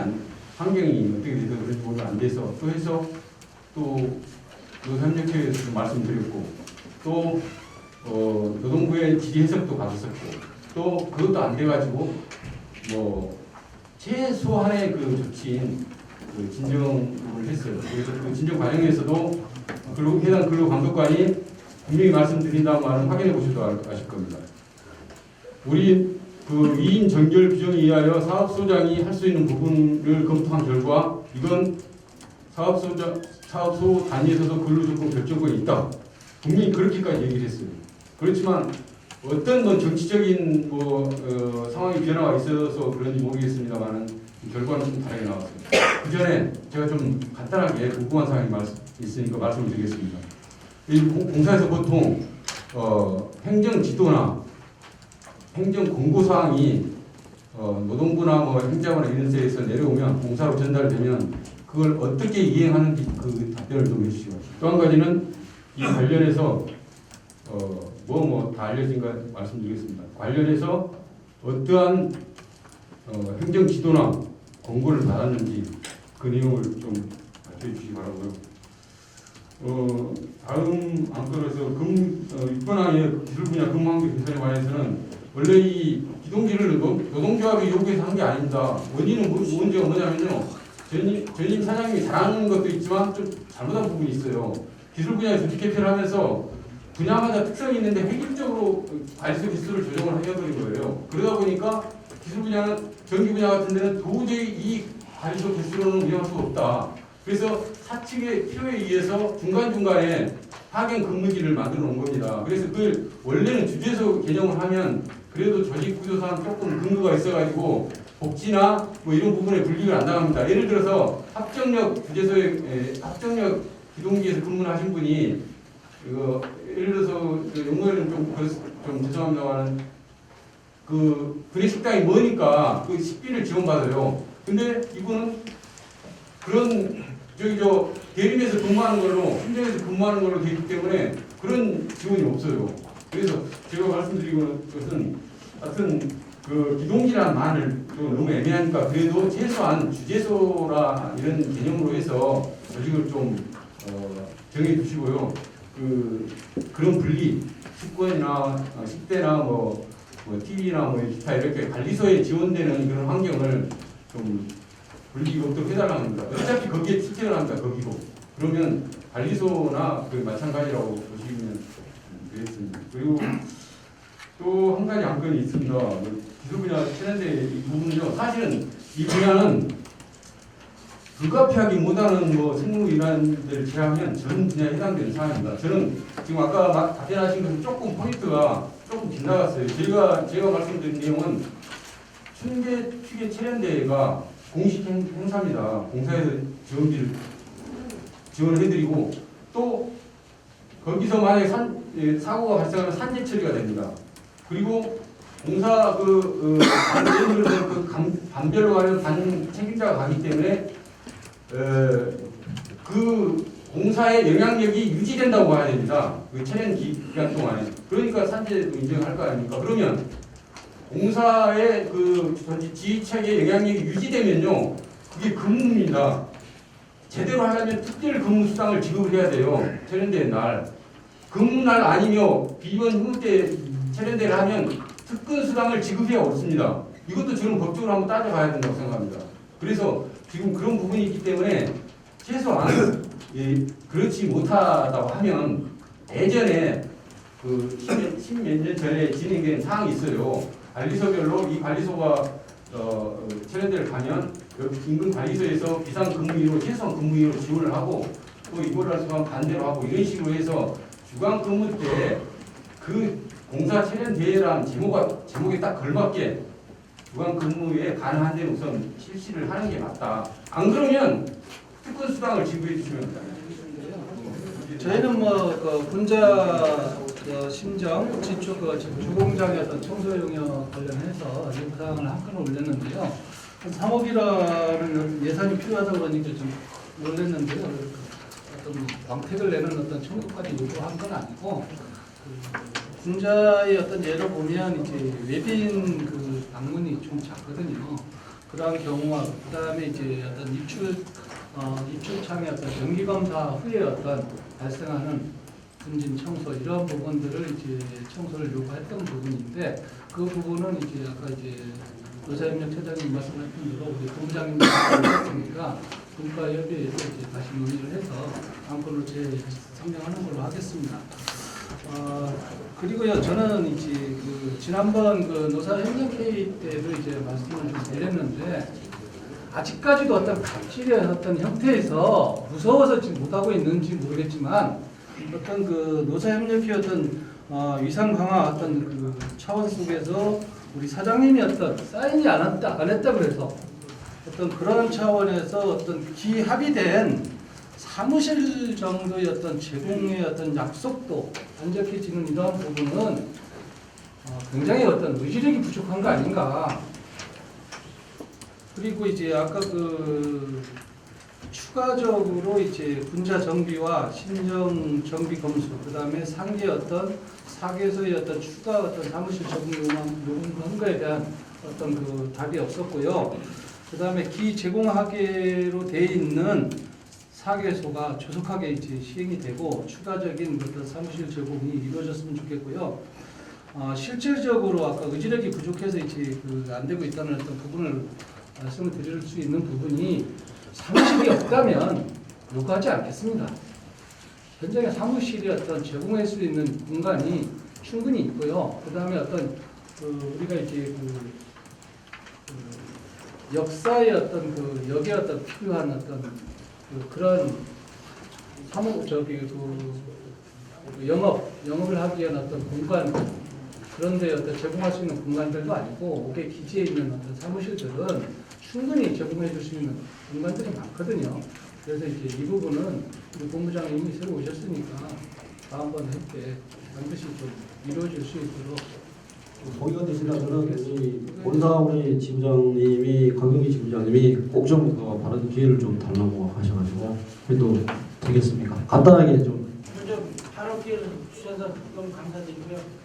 환경이 어떻게 돼서 그런지 모르겠는데 안 돼서 또 해서 또 노사협력회에서 말씀드렸고 또 노동부의 질의 해석도 받았었고 또 그것도 안 돼가지고 뭐 최소한의 그 조치인 그 진정을 했어요. 그래서 그 진정 과정에서도 해당 근로감독관이 분명히 말씀드린다는 말은 확인해 보셔도 아실 겁니다. 우리 그 2인 정결 규정에 의하여 사업소장이 할 수 있는 부분을 검토한 결과 이건 사업소 단위에 있어서 근로조건 결정권이 있다. 분명히 그렇게까지 얘기를 했어요. 그렇지만 어떤 뭐 정치적인 상황의 변화가 있어서 그런지 모르겠습니다만은 결과는 좀 다르게 나왔습니다. 그 전에 제가 좀 간단하게 궁금한 사항이 있으니까 말씀을 드리겠습니다. 이 공사에서 보통 행정 지도나 행정 공고 사항이 노동부나 뭐 행자부나 이런 데에서 내려오면 공사로 전달되면 그걸 어떻게 이행하는지 그 답변을 좀 해주시고 또 한 가지는 이 관련해서 다 알려진 거 말씀드리겠습니다. 관련해서 어떠한 행정 지도나 공고를 받았는지 그 내용을 좀 발표해 주시기 바라고요. 다음 안건에서 입건항의 기술 분야 근무환경 개선에 관해서는 원래 이 기동기를 노동조합이 요구해서 한 게 아닙니다. 원인은 문제가 뭐냐면요. 전임 사장님이 잘하는 것도 있지만 좀 잘못한 부분이 있어요. 기술 분야에 조직 개편을 하면서 분야마다 특성이 있는데 획일적으로 발수 기술을 조정을 해버린 거예요. 그러다 보니까 기술 분야는 전기 분야 같은 데는 도저히 이 발수 기술로는 운영할 수가 없다. 그래서 사측의 필요에 의해서 중간중간에 파견 근무지를 만들어 놓은 겁니다. 그래서 그걸 원래는 주재소 개념을 하면 그래도 조직 구조상 조금 근거가 있어가지고 복지나 뭐 이런 부분에 분리가 안 나갑니다. 예를 들어서 합정역 주재소에 합정역 기동기에서 근무를 하신 분이 예를 들어서 용어에는 좀 죄송합니다만 그 구내식당이 머니까 그 식비를 지원받아요. 근데 이분은 그런 대림에서 근무하는 걸로 현장에서 근무하는 걸로 되기 때문에 그런 지원이 없어요. 그래서 제가 말씀드리는 것은 하여튼 그 기동기라는 말을 좀 너무 애매하니까 그래도 최소한 주재소라 이런 개념으로 해서 조직을 좀 정해 주시고요. 그런 분리 식권이나 식대나 뭐 TV나 뭐 기타 이렇게 관리소에 지원되는 그런 환경을 좀 분리가 없도록 해달라는 겁니다. 어차피 거기에 출퇴근을 합니다. 거기로. 그러면 관리소나 마찬가지라고 보시면 되겠습니다. 그리고 또 한 가지 안건이 있습니다. 기술 분야 최는데 이 부분은요. 사실은 이 분야는 불가피하게 못하는 생무 일환들을 제외하면 전 분야에 해당되는 사항입니다. 저는 지금 아까 답변하신 것은 조금 포인트가 조금 빗나갔어요. 제가 말씀드린 내용은 춘계 추계 체련대회가 공식 행사입니다. 공사에서 지원비를 지원을 해드리고 또 거기서 만약에 사고가 발생하면 산재 처리가 됩니다. 그리고 공사 예를 들어서 반별로 가는 반 책임자가 가기 때문에 그 공사의 영향력이 유지된다고 봐야 됩니다. 그 체련 기간 동안에. 그러니까 산재도 인정할 거 아닙니까? 그러면 공사의 그 지휘체계의 영향력이 유지되면요, 그게 근무입니다. 제대로 하려면 특별 근무 수당을 지급을 해야 돼요. 체련된 날. 근무날 아니며 비원 휴무 때 체련대를 하면 특근 수당을 지급해야 없습니다. 이것도 지금 법적으로 한번 따져봐야 된다고 생각합니다. 그래서 지금 그런 부분이 있기 때문에 최소한 그렇지 못하다고 하면 예전에 그 십몇 년 전에 진행된 사항이 있어요. 관리소별로 이 관리소가 체련대를 가면 인근 관리소에서 비상근무인으로 최소한 근무인으로 지원을 하고 또 이거를 하면 반대로 하고 이런 식으로 해서 주간 근무 때 그 공사 체련 대회란 제목에 딱 걸맞게 주간 근무에 가능한 데는 우선 실시를 하는 게 맞다. 안 그러면 특권 수당을 지급해 주시면 됩니다. 저희는 그 분자 심정 지축 주공장의 어떤 청소 용역 관련해서 요구사항을 한 건을 올렸는데요. 3억이라는 예산이 필요하다 그러니까 좀 놀랐는데요. 어떤 광택을 내는 어떤 청구까지 요구한 건 아니고 분자의 어떤 예를 보면 이제 외빈 그 방문이 좀 작거든요. 그러한 경우와 그다음에 이제 어떤 입출창의 어떤 정기 검사 후에 어떤 발생하는 분진 청소 이런 부분들을 이제 청소를 요구했던 부분인데 그 부분은 이제 아까 이제 노사협력처장님 말씀하신 대로 우리 본부장님 말씀하셨으니까 분과협의회에서 이제 다시 논의를 해서 안건으로 상정하는 걸로 하겠습니다. 그리고요 저는 이제 그 지난번 그 노사협력회의 때도 이제 말씀을 좀 드렸는데 아직까지도 어떤 갑질의 어떤 형태에서 무서워서 지금 못하고 있는지 모르겠지만 어떤 그 노사협력회 어떤 위상 강화 어떤 그 차원 속에서 우리 사장님이 어떤 사인이 안 했다 그래서 어떤 그런 차원에서 어떤 기합의된 사무실 정도의 어떤 제공의 어떤 약속도 안 적혀지는 이러한 부분은 굉장히 어떤 의지력이 부족한 거 아닌가. 그리고 이제 아까 그 추가적으로 이제 분자 정비와 신정 정비 검수, 그 다음에 상계 어떤 사계소의 어떤 추가 어떤 사무실 적용 요구한 거에 대한 어떤 그 답이 없었고요. 그 다음에 기제공하게로 돼 있는 사계소가 조속하게 이제 시행이 되고 추가적인 어떤 사무실 제공이 이루어졌으면 좋겠고요. 실질적으로 아까 의지력이 부족해서 이제 그 안 되고 있다는 어떤 부분을 말씀을 드릴 수 있는 부분이 사무실이 없다면 요구하지 않겠습니다. 현장에 사무실이 어떤 제공할 수 있는 공간이 충분히 있고요. 그 다음에 어떤 우리가 이제 역사의 어떤 역에 어떤 필요한 어떤 그런 영업을 하기 위한 어떤 공간 그런데 어떤 제공할 수 있는 공간들도 아니고 옥의 기지에 있는 어떤 사무실들은 충분히 제공해 줄 수 있는 공간들이 많거든요. 그래서 이제 이 부분은 우리 본부장님이 새로 오셨으니까 다음번에 함께 반드시 좀 이루어질 수 있도록 동의가 되시다면 이 본사 우리 지부장님이 강경기 지부장님이 꼭 좀 바른 기회를 좀 달라고 하셔가지고 해도 되겠습니까? 간단하게 좀. 먼저 바로 기회를 주셔서 너무 감사드리고요.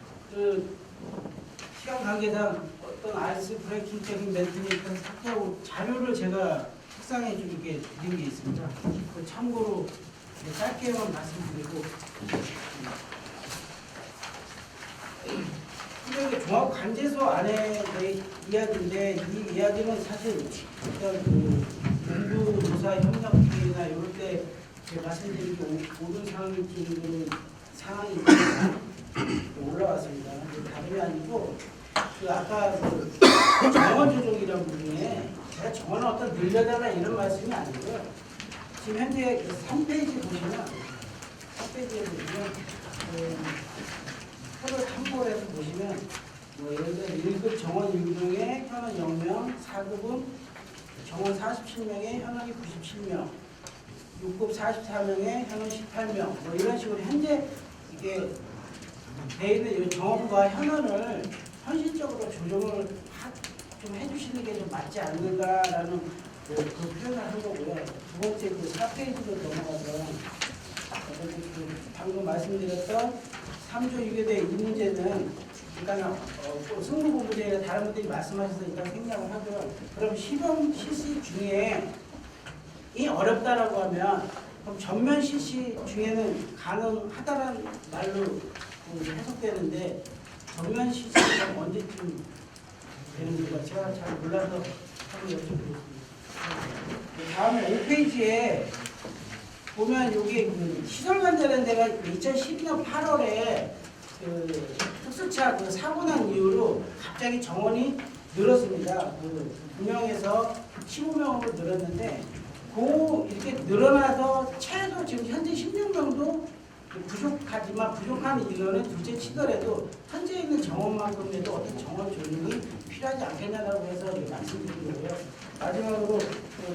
시간 관계상 어떤 아이스 브레이킹적인 멘트는 일단 삭제하고 자료를 제가 책상에 좀 이렇게 드린 게 있습니다. 그 참고로 짧게만 말씀드리고 이게 종합관제소 안에 이야기인데 이 이야기는 사실 어떤 그 공부조사 협력회의나 이럴 때 제가 말씀드린 게 모든 상황이 올라왔습니다. 다름이 아니고 그 아까 그 정원 조정이라는 부분에 제가 정원을 어떤 늘려달라 이런 말씀이 아니고요. 지금 현재 그 3페이지 보시면 3페이지에 보시면 표를 참고해서 보시면 예를 들어 1급 정원 6명에 현원 0명, 4급은 정원 47명에 현원이 97명, 6급 44명에 현원 18명 이런 식으로 현재 이게 돼 있는 정원과 현원을 현실적으로 조정을 좀 해주시는 게 좀 맞지 않는가라는 그 표현을 한 거고요. 두 번째 그 4페이지로 넘어가서 방금 말씀드렸던 3조 6에 이 문제는 그러니까 승무부부제나 다른 분들이 말씀하셔서 일단 생략을 하고요. 그럼 시범 실시 중에 이 어렵다라고 하면 그럼 전면 실시 중에는 가능하다라는 말로 해석되는데 전면 실시가 언제쯤 되는지가 제가 잘 몰라서 한번 여쭤보겠습니다. 다음에 5페이지에 보면 여기 그 시설관제라는 데가 2012년 8월에 그 특수차 그 사고 난 이후로 갑자기 정원이 늘었습니다. 그 9명에서 15명으로 늘었는데 그 이렇게 늘어나서 최소 지금 현재 16명 정도 부족하지만 부족한 인원은 둘째 치더라도 현재 있는 정원만큼에도 어떤 정원 조정이 필요하지 않겠냐라고 해서 말씀드린 거고요. 마지막으로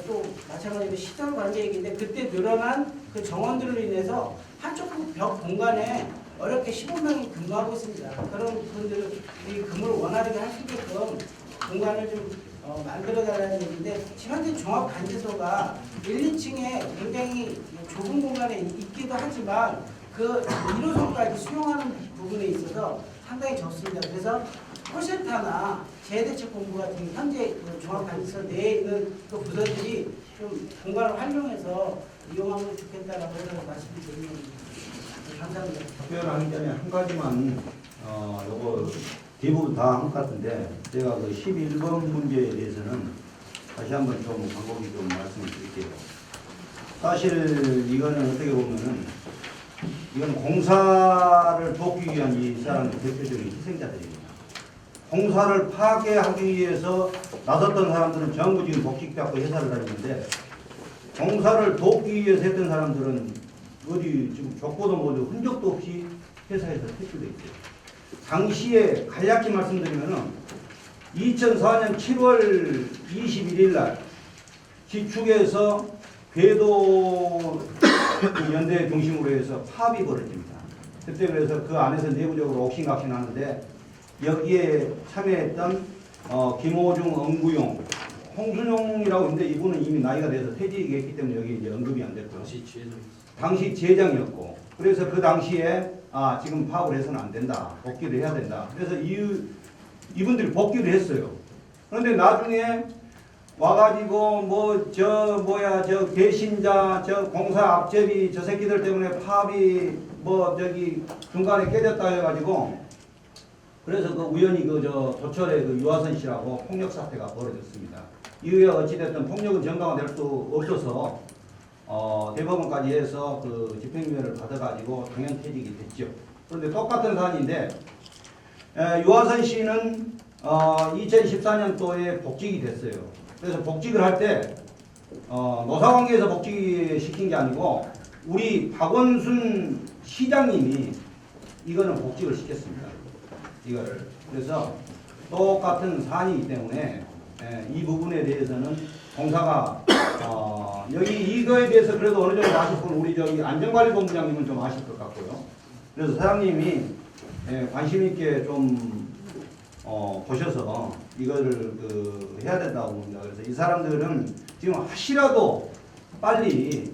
또 마찬가지로 시설 관계 얘기인데 그때 늘어난 그 정원들로 인해서 한쪽 벽 공간에 어렵게 15명이 근무하고 있습니다. 그런 분들이 근무를 원활하게 할 수 있게끔 공간을 좀 만들어달라는 얘기인데 지금 현재 종합관제소가 1, 2층에 굉장히 좁은 공간에 있기도 하지만 그 1호선까지 수용하는 부분에 있어서 상당히 적습니다. 그래서 콜센터나 재해대책본부 같은 현재 그 종합관제소 내에 있는 그 부서들이 좀 공간을 활용해서 이용하면 좋겠다라고 해서 말씀드리는 겁니다. 감사합니다. 답변하기 전에 한 가지만 요거 대부분 다 한 것 같은데 제가 그 11번 문제에 대해서는 다시 한번 좀 간곡히 좀 말씀을 드릴게요. 사실 이거는 어떻게 보면은 이건 공사를 돕기 위한 이 사람의 대표적인 희생자들입니다. 공사를 파괴하기 위해서 나섰던 사람들은 전부 지금 복직받고 회사를 다니는데 공사를 돕기 위해서 했던 사람들은 어디 지금 족보도 모두 흔적도 없이 회사에서 퇴출돼 있어요. 당시에 간략히 말씀드리면은 2004년 7월 21일 날 기축에서 궤도 연대 중심으로 해서 파업이 벌어집니다. 그때 그래서 그 안에서 내부적으로 옥신각신하는데 여기에 참여했던 김호중, 엄구용, 홍순용이라고 있는데 이분은 이미 나이가 돼서 퇴직이 했기 때문에 여기 이제 언급이 안 됐고요. 당시 제장이었고 그래서 그 당시에 지금 파업을 해서는 안 된다. 복귀를 해야 된다. 그래서 이분들이 복귀를 했어요. 그런데 나중에 와가지고 저 배신자, 저 공사 앞제비 저 새끼들 때문에 파업이 중간에 깨졌다 해가지고 그래서 그 우연히 조철의 그 유아선 씨라고 폭력 사태가 벌어졌습니다. 이후에 어찌됐든 폭력은 정당화될 수 없어서 대법원까지 해서 그 집행유예를 받아가지고 당연 퇴직이 됐죠. 그런데 똑같은 사안인데 유아선 씨는 2014년도에 복직이 됐어요. 그래서 복직을 할 때 노사관계에서 복직시킨 게 아니고 우리 박원순 시장님이 이거는 복직을 시켰습니다. 이거를. 그래서 똑같은 사안이기 때문에 이 부분에 대해서는 공사가 여기 이거에 대해서 그래도 어느 정도 아실 분 우리 안전관리본부장님은 좀 아실 것 같고요. 그래서 사장님이 관심 있게 좀 보셔서 이거를 해야 된다고 봅니다. 그래서 이 사람들은 지금 혹시라도 빨리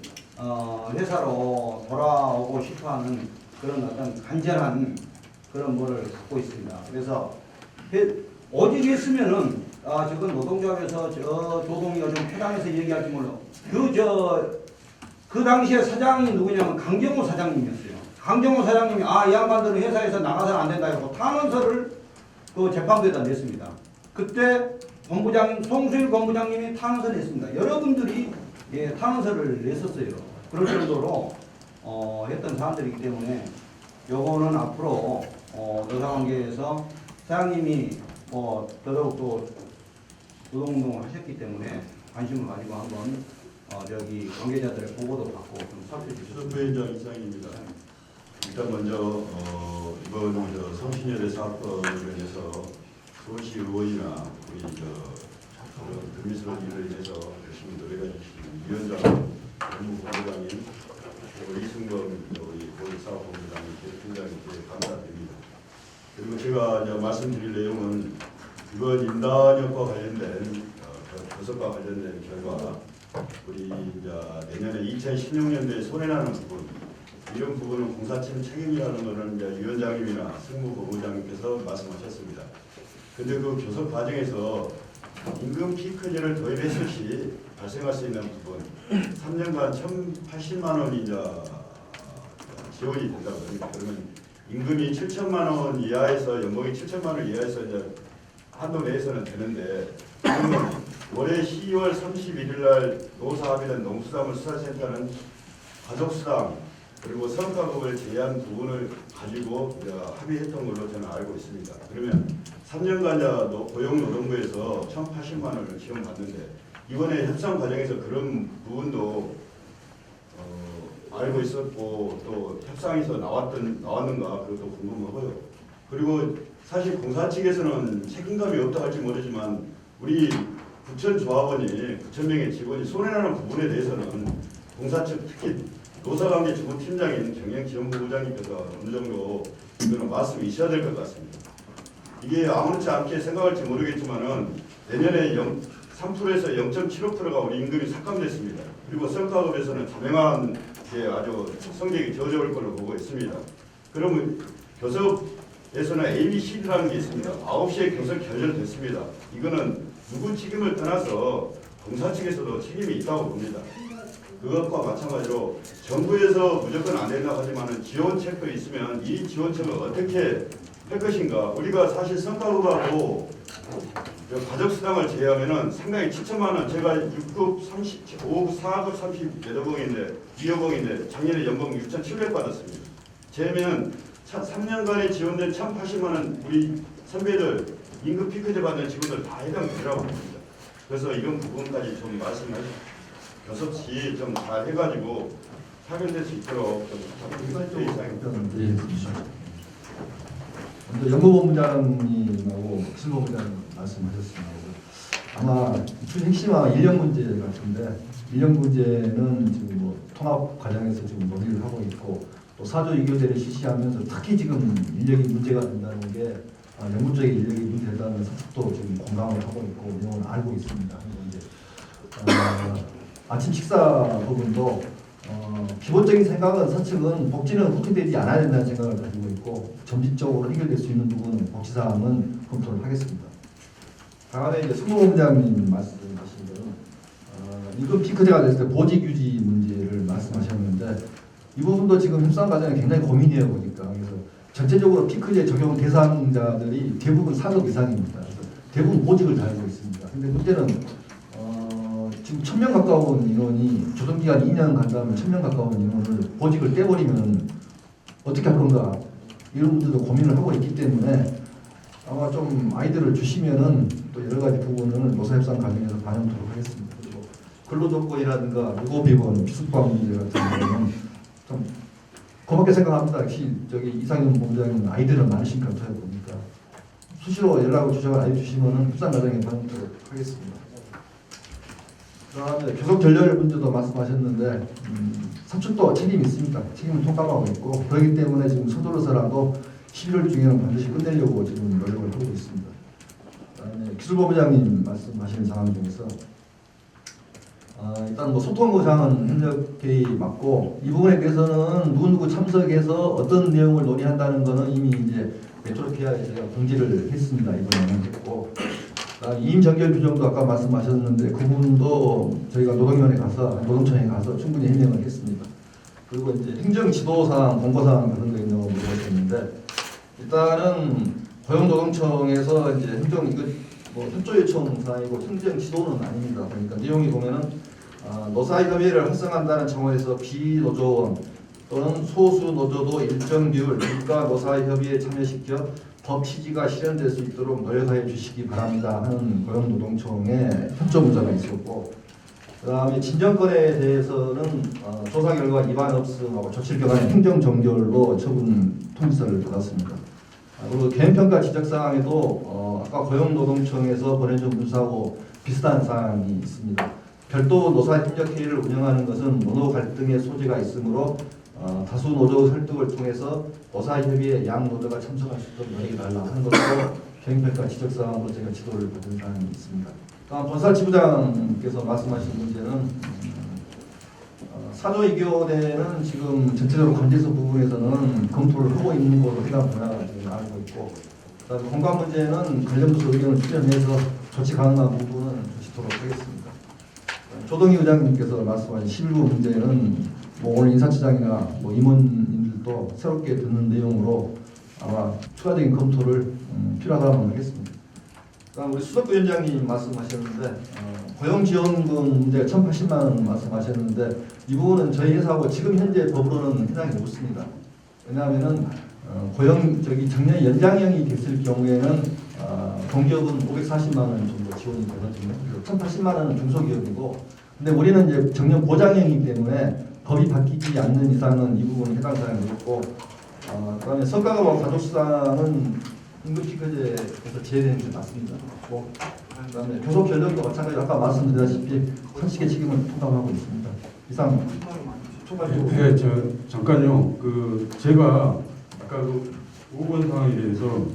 회사로 돌아오고 싶어하는 그런 어떤 간절한 그런 거를 갖고 있습니다. 그래서 오직 했으면은 저건 노동조합에서 저 조동이가 좀 해당해서 얘기할지 몰라. 그 당시에 사장이 누구냐면 강정호 사장님이었어요. 강정호 사장님이 이 양반들은 회사에서 나가서는 안 된다 해서 탄원서를 그 재판부에다 냈습니다. 그때 본부장님 송수일 본부장님이 탄원서를 냈습니다. 여러분들이 탄원서를 냈었어요. 그럴 정도로 했던 사람들이기 때문에 요거는 앞으로 노사관계에서 사장님이 더더욱 또 노동운동을 하셨기 때문에 관심을 가지고 한번 관계자들의 보고도 받고 좀 살펴주셨습니다. 부회장 이상입니다. 일단 먼저 이번 성신여대 사업과 관련해서 서울시 의원이나 우리 금미스러운 일을 위해서 열심히 노력해 주시는 위원장, 법무본부장님, 이승범 우리 보건사업본부장님, 팀장님께 감사드립니다. 그리고 제가 이제 말씀드릴 내용은 이번 인단협과 관련된 교섭과 관련된 결과 우리 이제 내년에 2016년도에 손해나는 부분 이런 부분은 공사팀 책임이라는 것은 이제 위원장님이나 승무본부장님께서 말씀하셨습니다. 근데 그 교섭 과정에서 임금 피크제를 도입했을 시 발생할 수 있는 부분 3년간 1,080만 원이 이제 지원이 된다고 합니다. 그러면 임금이 7천만 원 이하에서 연봉이 7천만 원 이하에서 이제 한도 내에서는 되는데 그러면 올해 12월 31일 날 노사합의된 농수산물 수사센터는 가족수당 그리고 성과급을 제한 부분을 가지고 합의했던 걸로 저는 알고 있습니다. 그러면 3년간 고용노동부에서 1,080만 원을 지원받는데 이번에 협상 과정에서 그런 부분도 알고 있었고 또 협상에서 나왔는가 그것도 궁금하고요. 그리고 사실 공사 측에서는 책임감이 없다 할지 모르지만 우리 구청 조합원이 9,000명의 직원이 손해나는 부분에 대해서는 공사 측 특히 노사관계 주무팀장인 경영지원부부장님께서 어느 정도 이거는 말씀이 있어야 될 것 같습니다. 이게 아무렇지 않게 생각할지 모르겠지만은 내년에 3%에서 0.75%가 우리 임금이 삭감됐습니다. 그리고 성과급에서는 다명한 게 아주 성적이 저조할 걸로 보고 있습니다. 그러면 교섭에서는 ABCD라는 게 있습니다. 9시에 교섭 결렬됐습니다. 이거는 누구 책임을 떠나서 공사 측에서도 책임이 있다고 봅니다. 그것과 마찬가지로 정부에서 무조건 안 된다고 하지만 지원책도 있으면 이 지원책을 어떻게 할 것인가. 우리가 사실 성과급하고 가족수당을 제외하면은 상당히 7천만 원, 제가 6급 30, 5급 4급 30여동인데 2여동인데 작년에 연봉 6,700 받았습니다. 제외면 3년간에 지원된 1,080만 원 우리 선배들 임금 피크제 받는 직원들 다 해당되라고 봅니다. 그래서 이런 부분까지 좀 말씀하시죠. 교섭 시 좀 잘 해가지고 타결될 수 있도록 좀 부탁드리겠습니다. 먼저 연구본부장님하고 기술본부장님 말씀하셨습니다. 아마 핵심 아마 인력 문제 같은데 인력 문제는 지금 뭐 통합 과정에서 지금 논의를 하고 있고 또 4조 2교대를 실시하면서 특히 지금 인력이 문제가 된다는 게 연구 쪽에 인력이 문제된다는 사실도 지금 공감을 하고 있고 내용을 알고 있습니다. 이제 아침 식사 부분도 기본적인 생각은 서측은 복지는 국회되지 않아야 된다는 생각을 가지고 있고 점진적으로 해결될 수 있는 부분은 복지사항은 검토를 하겠습니다. 다음에 이제 승무본부장님 말씀하신 대로 임금 피크제가 됐을 때 보직 유지 문제를 말씀하셨는데 이 부분도 지금 협상 과정에 굉장히 고민이에요 보니까. 그래서 전체적으로 피크제 적용 대상자들이 대부분 4급 이상입니다. 그래서 대부분 보직을 달고 있습니다. 근데 문제는 지금 1,000명 가까운 인원이 조정기간 2년 간다면 1,000명 가까운 인원을 보직을 떼버리면 어떻게 할 건가 이런 분들도 고민을 하고 있기 때문에 아마 좀 아이디어를 주시면은 또 여러 가지 부분을 노사협상 과정에서 반영토록 하겠습니다. 그리고 근로조건이라든가 유고비원, 비수방 문제 같은 경우는 좀 고맙게 생각합니다. 역시 저기 이상현 본부장님 아이디어는 많으신 것 같아요 보니까 수시로 연락을 주셔서 알려주시면은 협상 과정에 반영토록 하겠습니다. 그다음에 교섭 결렬 문제도 말씀하셨는데 서측도 책임이 있습니다. 책임을 통감하고 있고 그렇기 때문에 지금 서둘러서라도 11월 중에는 반드시 끝내려고 지금 노력을 하고 있습니다. 그다음에 기술본부장님 말씀하시는 상황 중에서 일단 뭐 소통구상은 협력회의 맞고 이 부분에 대해서는 누구누구 참석해서 어떤 내용을 논의한다는 거는 이미 이제 메트로피아에 제가 공지를 했습니다. 이번에는 했고 이임 정결 규정도 아까 말씀하셨는데 그 부분도 저희가 노동위원회 가서 노동청에 가서 충분히 해명을 했습니다. 그리고 이제 행정 지도사항, 공고사항 같은 거 있냐고 물어보셨는데 일단은 고용노동청에서 이제 행정 이거 뭐 협조 요청 사항이고 행정 지도는 아닙니다. 그러니까 내용이 보면은 노사협의회를 활성화한다는 차원에서 비노조원 또는 소수 노조도 일정 비율 국가 노사협의회에 참여시켜 법 취지가 실현될 수 있도록 노력하여 주시기 바랍니다 하는 고용노동청의 협조 문자가 있었고 그다음에 진정권에 대해서는 조사 결과 위반 없음하고 조치를 경한 행정 정결로 처분 통지서를 받았습니다. 그리고 개인평가 지적 사항에도 아까 고용노동청에서 보내준 문서하고 비슷한 사항이 있습니다. 별도 노사협력회의를 운영하는 것은 노노 갈등의 소지가 있으므로 다수 노조 설득을 통해서 노사협의회 양 노조가 참석할 수 있도록 노력해달라 하는 것도 경영평가 지적사항으로 제가 지도를 받은 사항이 있습니다. 다음 본사지부장께서 말씀하신 문제는 사조 이교대는 지금 전체적으로 관제서 부분에서는 검토를 하고 있는 것으로 해당되나 지금 알고 있고, 그다음에 공간 문제는 관련 부서 의견을 수렴해서 조치 가능한 부분은 조치토록 하겠습니다. 조동희 의장님께서 말씀하신 11부 문제는 뭐 오늘 인사처장이나 뭐 임원님들도 새롭게 듣는 내용으로 아마 추가적인 검토를 필요하다고 하겠습니다. 그다음 우리 수석부위원장님 말씀하셨는데 고용지원금 문제 1,080만 원 말씀하셨는데 이 부분은 저희 회사하고 지금 현재 법으로는 해당이 없습니다. 왜냐하면은 정년 연장형이 됐을 경우에는 공기업은 540만 원 정도 지원이 되거든요. 1,080만 원은 중소기업이고, 근데 우리는 이제 정년 보장형이기 때문에 법이 바뀌지 않는 이상은 이 부분은 해당 사항이 없고, 그다음에 성과급과 가족수당은 임금피크제에서 제외되는 게 맞습니다. 그다음에 교섭 전력도 마찬가지로 아까 말씀드렸다시피 현식의 책임을 통감하고 있습니다. 이상 총괄적으로. 네, 잠깐요. 제가 아까 5번 사항에 대해서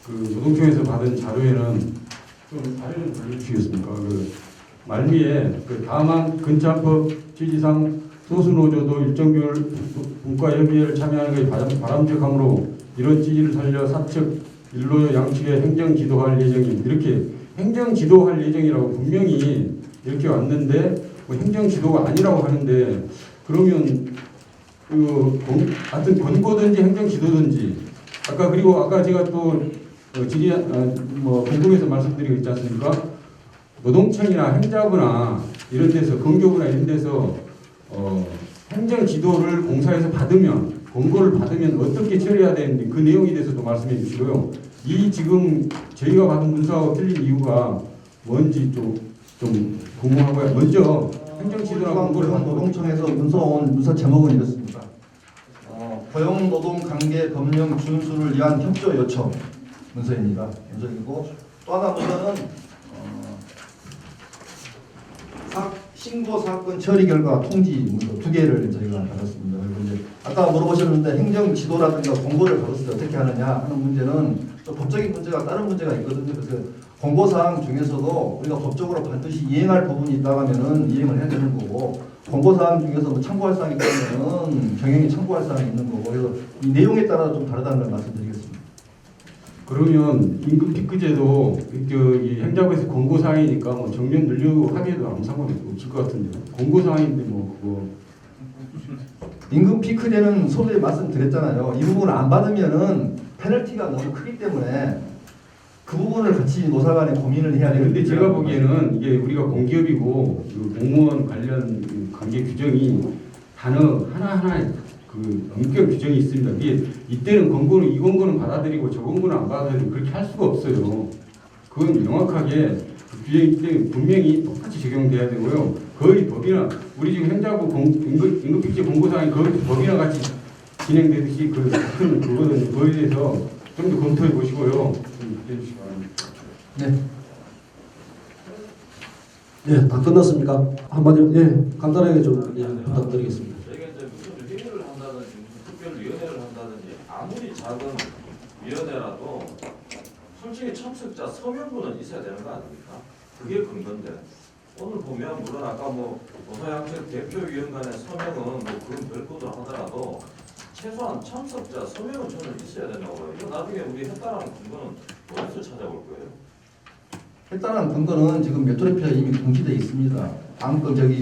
노동청에서 받은 자료에는 좀 자료를 돌려주시겠습니까? 말미에 다만 근창법 취지상 소수노조도 일정 비율 분과협의회를 참여하는 것이 바람직하므로 이런 취지를 살려 사측 일로 양측에 행정지도할 예정입니다. 이렇게 행정지도할 예정이라고 분명히 이렇게 왔는데 행정지도가 아니라고 하는데, 그러면 하여튼 권고든지 행정지도든지 그리고 아까 제가 또 궁금해서 말씀드리고 있지 않습니까? 노동청이나 행자부나 이런 데서 건교부나 이런 데서 행정지도를 공사에서 받으면, 권고를 받으면 어떻게 처리해야 되는지 그 내용에 대해서도 말씀해 주시고요. 이 지금 저희가 받은 문서하고 틀린 이유가 뭔지 좀 궁금하고요. 먼저 행정지도나 권고를 노동청에서 문서 온 문서 제목은 이렇습니다. 고용노동관계 법령 준수를 위한 협조 요청 문서입니다. 문서이고, 또 하나 문서는 신고 사건 처리 결과 통지 문서 2개를 저희가 받았습니다. 그리고 이제 아까 물어보셨는데 행정지도라든가 공고를 받았을 때 어떻게 하느냐 하는 문제는 또 법적인 문제가 다른 문제가 있거든요. 그래서 공고사항 중에서도 우리가 법적으로 반드시 이행할 부분이 있다면은 이행을 해야 되는 거고, 공고사항 중에서 뭐 참고할 사항이 있다면은 경영이 참고할 사항이 있는 거고, 그래서 이 내용에 따라 좀 다르다는 걸 말씀드리겠습니다. 그러면 임금 피크제도 이 행자부에서 권고사항이니까 뭐 정년 늘리고 하기에도 아무 상관이 없을 것 같은데, 권고사항인데 그거 임금 피크제는 소비에 말씀드렸잖아요. 이 부분을 안 받으면은 페널티가 너무 크기 때문에 그 부분을 같이 노사 간에 고민을 해야 되는데, 근데 제가 보기에는 이게 우리가 공기업이고 공무원 관련 관계 규정이 단어 하나하나에 엄격한 규정이 있습니다. 이때는 이 권고는 받아들이고 저 권고는 안 받아들이고 그렇게 할 수가 없어요. 그건 명확하게 규정이 때문에 분명히 똑같이 적용돼야 되고요. 거의 법이나 우리 지금 행자부 임금픽제 공고사항이 거의 법이나 같이 진행되듯이 같은 그거는 그거에 대해서 좀 더 검토해 보시고요. 좀 해주시기 바랍니다. 네. 네, 다 끝났습니까? 한마디로 간단하게 좀 부탁드리겠습니다. 저희가 이제 무슨 회의를 한다든지 무슨 특별위원회를 한다든지 아무리 작은 위원회라도 솔직히 참석자 서명부는 있어야 되는 거 아닙니까? 그게 근건데 오늘 보면 물론 아까 노사양측 대표위원 간의 서명은 그건 별거로 하더라도 최소한 참석자 서명은 저는 있어야 된다고 봐요. 이거 나중에 우리 했다라는 근거는 어디서 찾아볼 거예요? 했다는 근거는 지금 메트로피아 이미 공지되어 있습니다.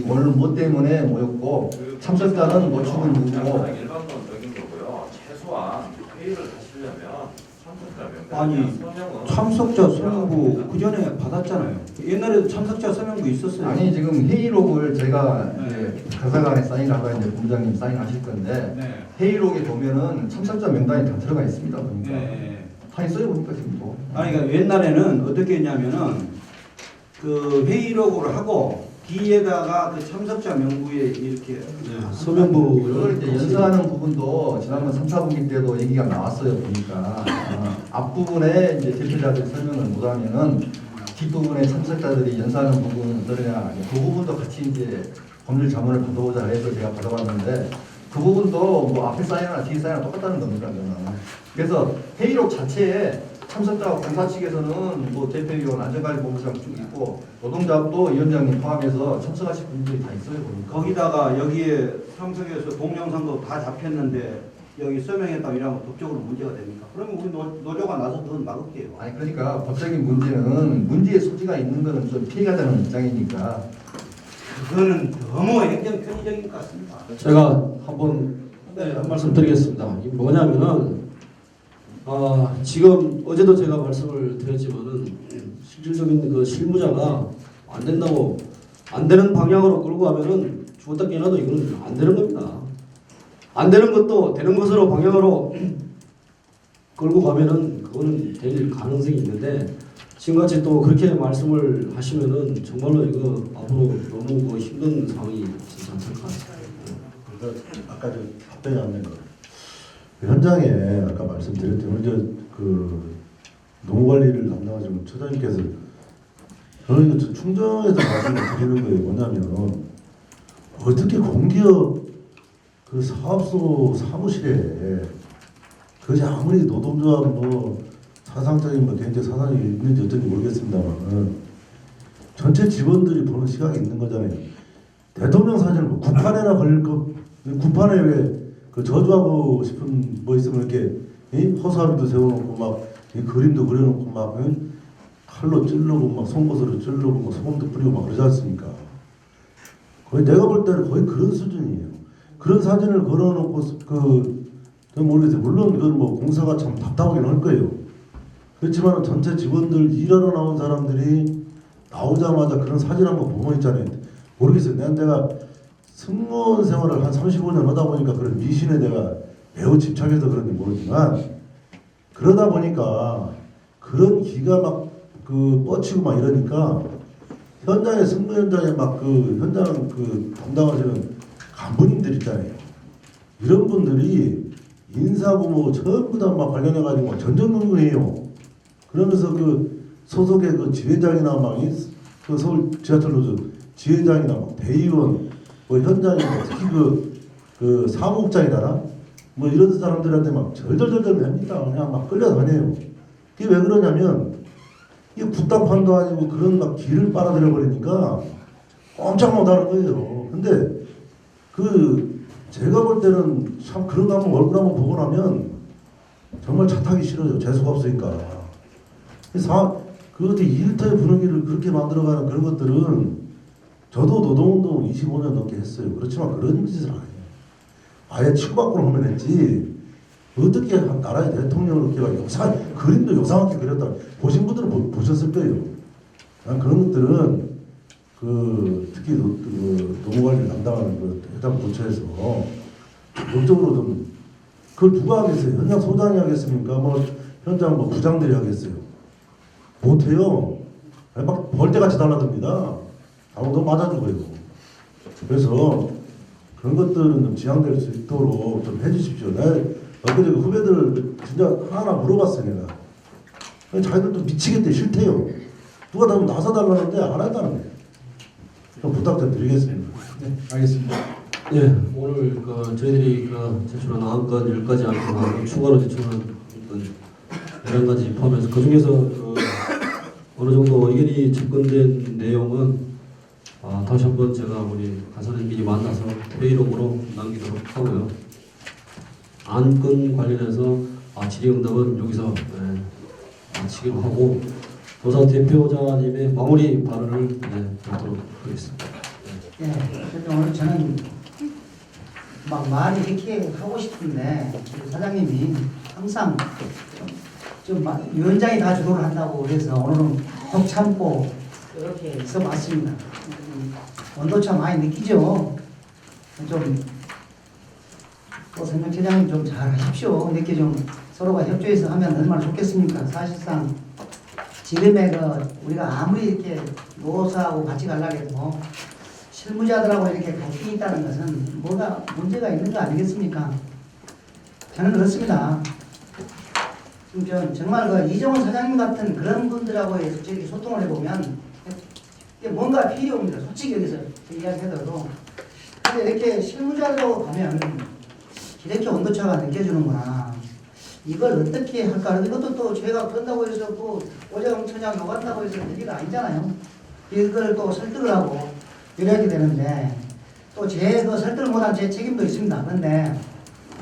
오늘 뭐 때문에 모였고 참석자는 축을 누르고. 일반론적인 거고요. 최소한 회의를 하시려면 참석자 명단 아니 서명은 참석자 서명부 그 전에 받았잖아요. 옛날에도 참석자 서명부 있었어요. 아니 지금 회의록을 제가 이제 가사관에 사인하고 이제 본부장님 사인하실 건데 회의록에 보면은 참석자 명단이 다 들어가 있습니다. 보니까 다 있어요 보니까 지금도. 아니 그러니까 옛날에는 어떻게 했냐면은 그 회의록을 하고 뒤에다가 그 참석자 명부에 이렇게 서명부 이걸 이제 연사하는 부분도 지난번 3, 4분기 때도 얘기가 나왔어요 보니까 앞부분에 이제 대표자들 설명을 못하면은 뒷부분에 참석자들이 연사하는 부분은 어떠냐 그 부분도 같이 이제 법률 자문을 받아보자 해서 제가 받아봤는데 그 부분도 뭐 앞에 사인이나 뒤에 사인이나 똑같다는 겁니다. 저는. 그래서 회의록 자체에 참석자와 공사 측에서는 뭐 대표위원, 안전관리본부장 쭉 있고 노동자도 위원장님 포함해서 참석하실 분들이 다 있어요. 보니까. 거기다가 여기에 참석해서 동영상도 다 잡혔는데 여기 서명했다 이러면 법적으로 문제가 됩니까? 그러면 우리 노조가 나서 그건 막을게요. 아니 그러니까 법적인 문제는 문제의 소지가 있는 거는 좀 피해가 되는 입장이니까. 그거는 너무 행정 편의적인 것 같습니다. 제가 한번 한 말씀 드리겠습니다. 이게 뭐냐면은 지금 어제도 제가 말씀을 드렸지만은 실질적인 그 실무자가 안 된다고 안 되는 방향으로 끌고 가면은 죽었다 깨어나도 이거는 안 되는 겁니다. 안 되는 것도 되는 것으로 방향으로 끌고 가면은 그거는 될 가능성이 있는데 지금같이 또 그렇게 말씀을 하시면은 정말로 이거 앞으로 너무 힘든 상황이 진짜 안될 것 같아요. 그러니까 아까 저 답변이 안 된 거. 현장에 아까 말씀드렸지만 이제 그 농구관리를 담당하시는 처장님께서 저는 이거 충정에서 말씀을 드리는 거예요. 뭐냐면 어떻게 공기업 그 사업소 사무실에 그것이 아무리 노동조합 뭐 사상적인 뭐 개인적 사상이 있는지 어쩐지 모르겠습니다만 전체 직원들이 보는 시각이 있는 거잖아요. 대통령 사진을 뭐 구판에나 걸릴 거 구판에 왜 그 저주하고 싶은 뭐 있으면 이렇게 허수아비도 세워놓고 막 그림도 그려놓고 막 칼로 찌르고 막 송곳으로 찌르고 막 소금도 뿌리고 막 그러지 않습니까? 거의 내가 볼 때는 거의 그런 수준이에요. 그런 사진을 걸어놓고 저는 모르겠어요. 물론 그건 뭐 공사가 참 답답하긴 할 거예요. 그렇지만 전체 직원들 일하러 나온 사람들이 나오자마자 그런 사진 한번 보고 있잖아요. 모르겠어요. 내가 승무원 생활을 한 35년 하다 보니까 그런 미신에 내가 매우 집착해서 그런지 모르지만 그러다 보니까 그런 기가 막 그 뻗치고 막 이러니까 현장에 승무 현장에 막 그 현장 그 담당하시는 간부님들 있잖아요. 이런 분들이 인사고 뭐 전부 다 막 관련해 가지고 전전긍긍해요. 그러면서 그 소속의 그 지회장이나 막 그 서울 지하철 노조 지회장이나 막 대의원 뭐 현장에 특히 그 사무국장이라나 뭐 이런 사람들한테 막 절절절절 냅니다. 그냥 막 끌려다녀요. 그게 왜 그러냐면 이게 부담판도 아니고 그런 막 길을 빨아들여 버리니까 꼼짝 못하는 거예요. 근데 제가 볼 때는 참 그런 거 한번 얼굴 한번 보고 나면 정말 차 타기 싫어요. 재수가 없으니까. 그것도 일터의 분위기를 그렇게 만들어가는 그런 것들은 저도 노동운동 25년 넘게 했어요. 그렇지만 그런 짓을 안 해요. 아예 치고받고로 하면 했지. 어떻게 나라의 대통령을 이렇게 그림도 요상하게 그렸다. 보신 분들은 보셨을 거예요. 그런 것들은 특히 노무관리를 담당하는 그 해당 부처에서 적극적으로 좀 그걸 누가 하겠어요? 현장 소장이 하겠습니까? 뭐 현장 뭐 부장들이 하겠어요? 못해요. 막 벌떼같이 달라듭니다. 아무도 맞아주고요. 그래서 그런 것들은 좀 지양될 수 있도록 좀 해주십시오. 내가 엊그제 그 후배들 진짜 하나 물어봤어요. 내가. 자기들도 미치겠대. 싫대요. 누가 다 나서달라는데 안 한다는 거예요. 좀 부탁 좀 드리겠습니다. 네, 알겠습니다. 예, 오늘 저희들이 제출한 9건, 10가지 안건, 추가로 제출한 11가지 포함해서 그 중에서 어느 정도 의견이 접근된 내용은 다시 한번 제가 우리 간사님 미리 만나서 회의록으로 남기도록 하고요. 안건 관련해서 질의응답은 여기서 마치기로 하고 노사 대표자님의 마무리 발언을 듣도록 하겠습니다. 예, 오늘 저는 막 말이 이렇게 하고 싶은데 사장님이 항상 좀 위원장이 다 주도를 한다고 그래서 오늘은 꼭 참고 이렇게 해서 왔습니다. 온도차 많이 느끼죠. 또 선정처장님 좀 잘 하십시오. 이렇게 좀 서로가 협조해서 하면 얼마나 좋겠습니까? 사실상 지금의 우리가 아무리 이렇게 노사하고 같이 가려고 해도 실무자들하고 이렇게 갈등이 있다는 것은 뭐가 문제가 있는 거 아니겠습니까? 저는 그렇습니다. 지금 정말 이정원 사장님 같은 그런 분들하고 이렇게 소통을 해보면 뭔가 필요 없습니다. 솔직히 여기서 이야기해도. 근데 이렇게 실무자들하고 가면 이렇게 온도차가 느껴지는구나. 이걸 어떻게 할까? 이것도 또 제가 그런다고 해서 그 오장천장 녹았다고 해서 될 일이 아니잖아요. 이걸 또 설득을 하고 이래야 되는데 또 제 그 설득을 못한 제 책임도 있습니다. 그런데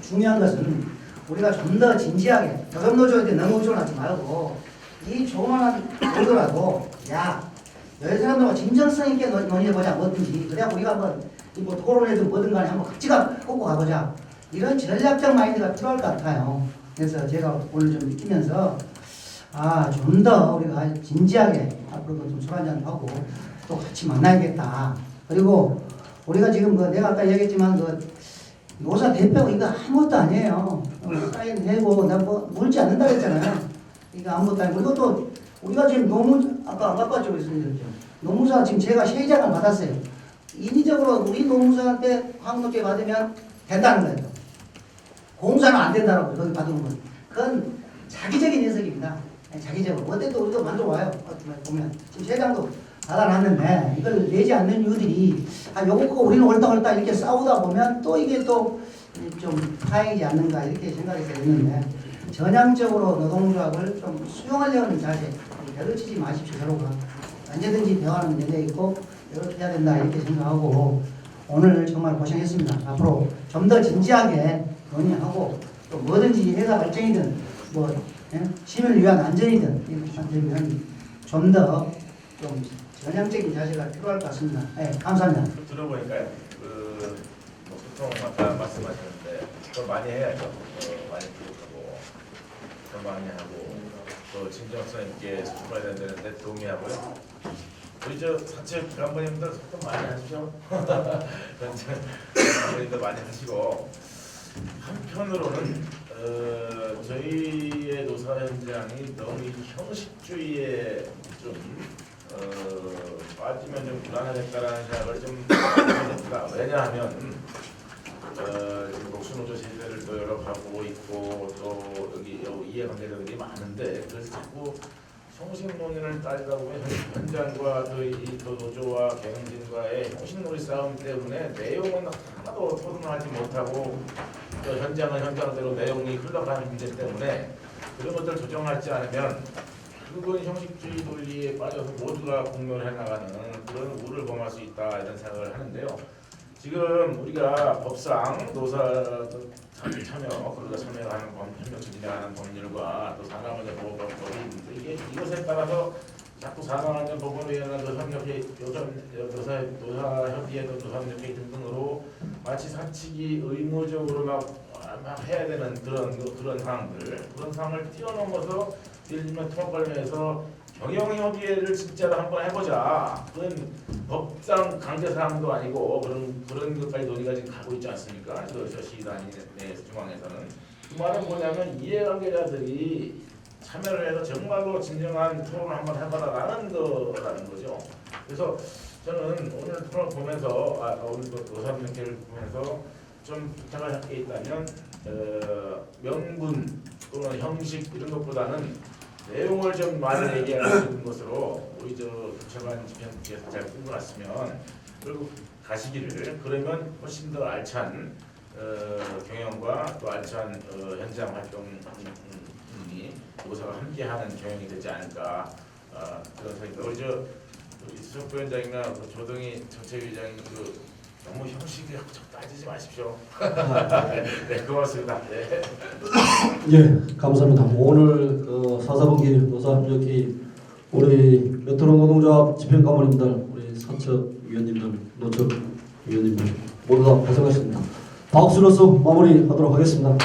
중요한 것은 우리가 좀 더 진지하게 노동노조에 대해 너무 의존하지 말고 이 조그만한 보더라도 야 여러 사람들과 진정성 있게 논의해보자 뭐든지 그래야 우리가 한번 뭐 토론회든 뭐든 간에 한번 각지가 꽂고 가보자 이런 전략적 마인드가 필요할 것 같아요. 그래서 제가 오늘 좀 느끼면서 좀 더 우리가 진지하게 앞으로도 좀 술 한잔 하고 또 같이 만나야겠다. 그리고 우리가 지금 내가 아까 얘기했지만 노사 대표 이거 아무것도 아니에요. 사인 내고 뭐 물지 않는다 했잖아요. 이거 아무것도 아니고 이것도 우리가 지금 아까 안 갖고 왔죠. 노무사 지금 제가 세장을 받았어요. 인위적으로 우리 노무사한테 황록계 받으면 된다는 거예요. 공사는 안 된다라고 거기 받은 건. 그건 자기적인 해석입니다. 자기적으로. 어때도 우리도 만들어 와요. 보면 지금 세장도 받아놨는데 이걸 내지 않는 이유들이 요거 우리는 옳다 이렇게 싸우다 보면 또 이게 또 좀 파행이지 않는가 이렇게 생각이 되는데 전향적으로 노동조합을 좀 수용하려는 자세 가르치지 마십시오. 서로가 언제든지 대화는 열려 있고 이렇게 해야 된다 이렇게 생각하고 오늘 정말 고생했습니다. 앞으로 좀 더 진지하게 논의하고 또 뭐든지 회사 발전이든 시민을 위한 안전이든 이렇게 되면 좀 더 좀 전향적인 자세가 필요할 것 같습니다. 네, 감사합니다. 들어보니까요. 뭐 소통 아까 말씀하셨는데 더 많이 해야죠. 많이 부족하고 더 많이 하고 또 진정성 있게 수습해야 되는데 동의하고요. 우리 사측 간부님들 소통 많이 하시죠. 저희도 많이 하시고 한편으로는 저희의 노사 현장이 너무 형식주의에 좀 빠지면 좀 불안하겠다라는 생각을 좀 합니다. 왜냐하면 지금 녹수노조 세대를 또 여러 가보고 있고 또 여기 이해관계자들이 많은데 그래서 자꾸 형식논의를 따지다 보면 현장과 또 노조와 경영진과의 형식놀이 싸움 때문에 내용은 하나도 토론하지 못하고 또 현장은 현장대로 내용이 흘러가는 문제 때문에 그런 것들을 조정하지 않으면 그건 형식주의 논리에 빠져서 모두가 공론해 나가는 그런 우를 범할 수 있다 이런 생각을 하는데요. 지금 우리가 법상 노사 참여 그리고 참여하는 협력체 진행하는 법률과 또 산업안전보호법이 있는데 이것에 따라서 자꾸 산업안전보건위원회나 노사협의회 노사협력회 등등으로 마치 사측이 의무적으로 막 해야 되는 그런 상황을 뛰어넘어서 예를 들면 통합관련해서 경영협의회를 진짜로 한번 해보자. 그건 법상 강제사항도 아니고 그런 것까지 논의가 지금 가고 있지 않습니까? 저 시단위 내 중앙에서는. 그 말은 뭐냐면 이해관계자들이 참여를 해서 정말로 진정한 토론을 한번 해봐라라는 거라는 거죠. 그래서 저는 오늘 토론을 보면서 오늘 노사협력회를 보면서 좀 부탁을 할 게 있다면 명분 또는 형식 이런 것보다는 내용을 좀 많이 얘기하는 것으로 우리 부처관 집행부에서 잘 꾸려놨으면 그리고 가시기를 그러면 훨씬 더 알찬 경영과 또 알찬 현장 활동이 노사가 함께하는 경영이 되지 않을까 그런 생각입니다. 우리 수석 부위원장이나 조동희 정책위원장 너무 형식에 따지지 마십시오. 네, 고맙습니다. 네. 예, 감사합니다. 오늘 4사분기 노사협력회 우리 메트로 노동조합 집행관모님들, 우리 사측 위원님들, 노측 위원님들 모두 다 고생하셨습니다. 박수로서 마무리하도록 하겠습니다.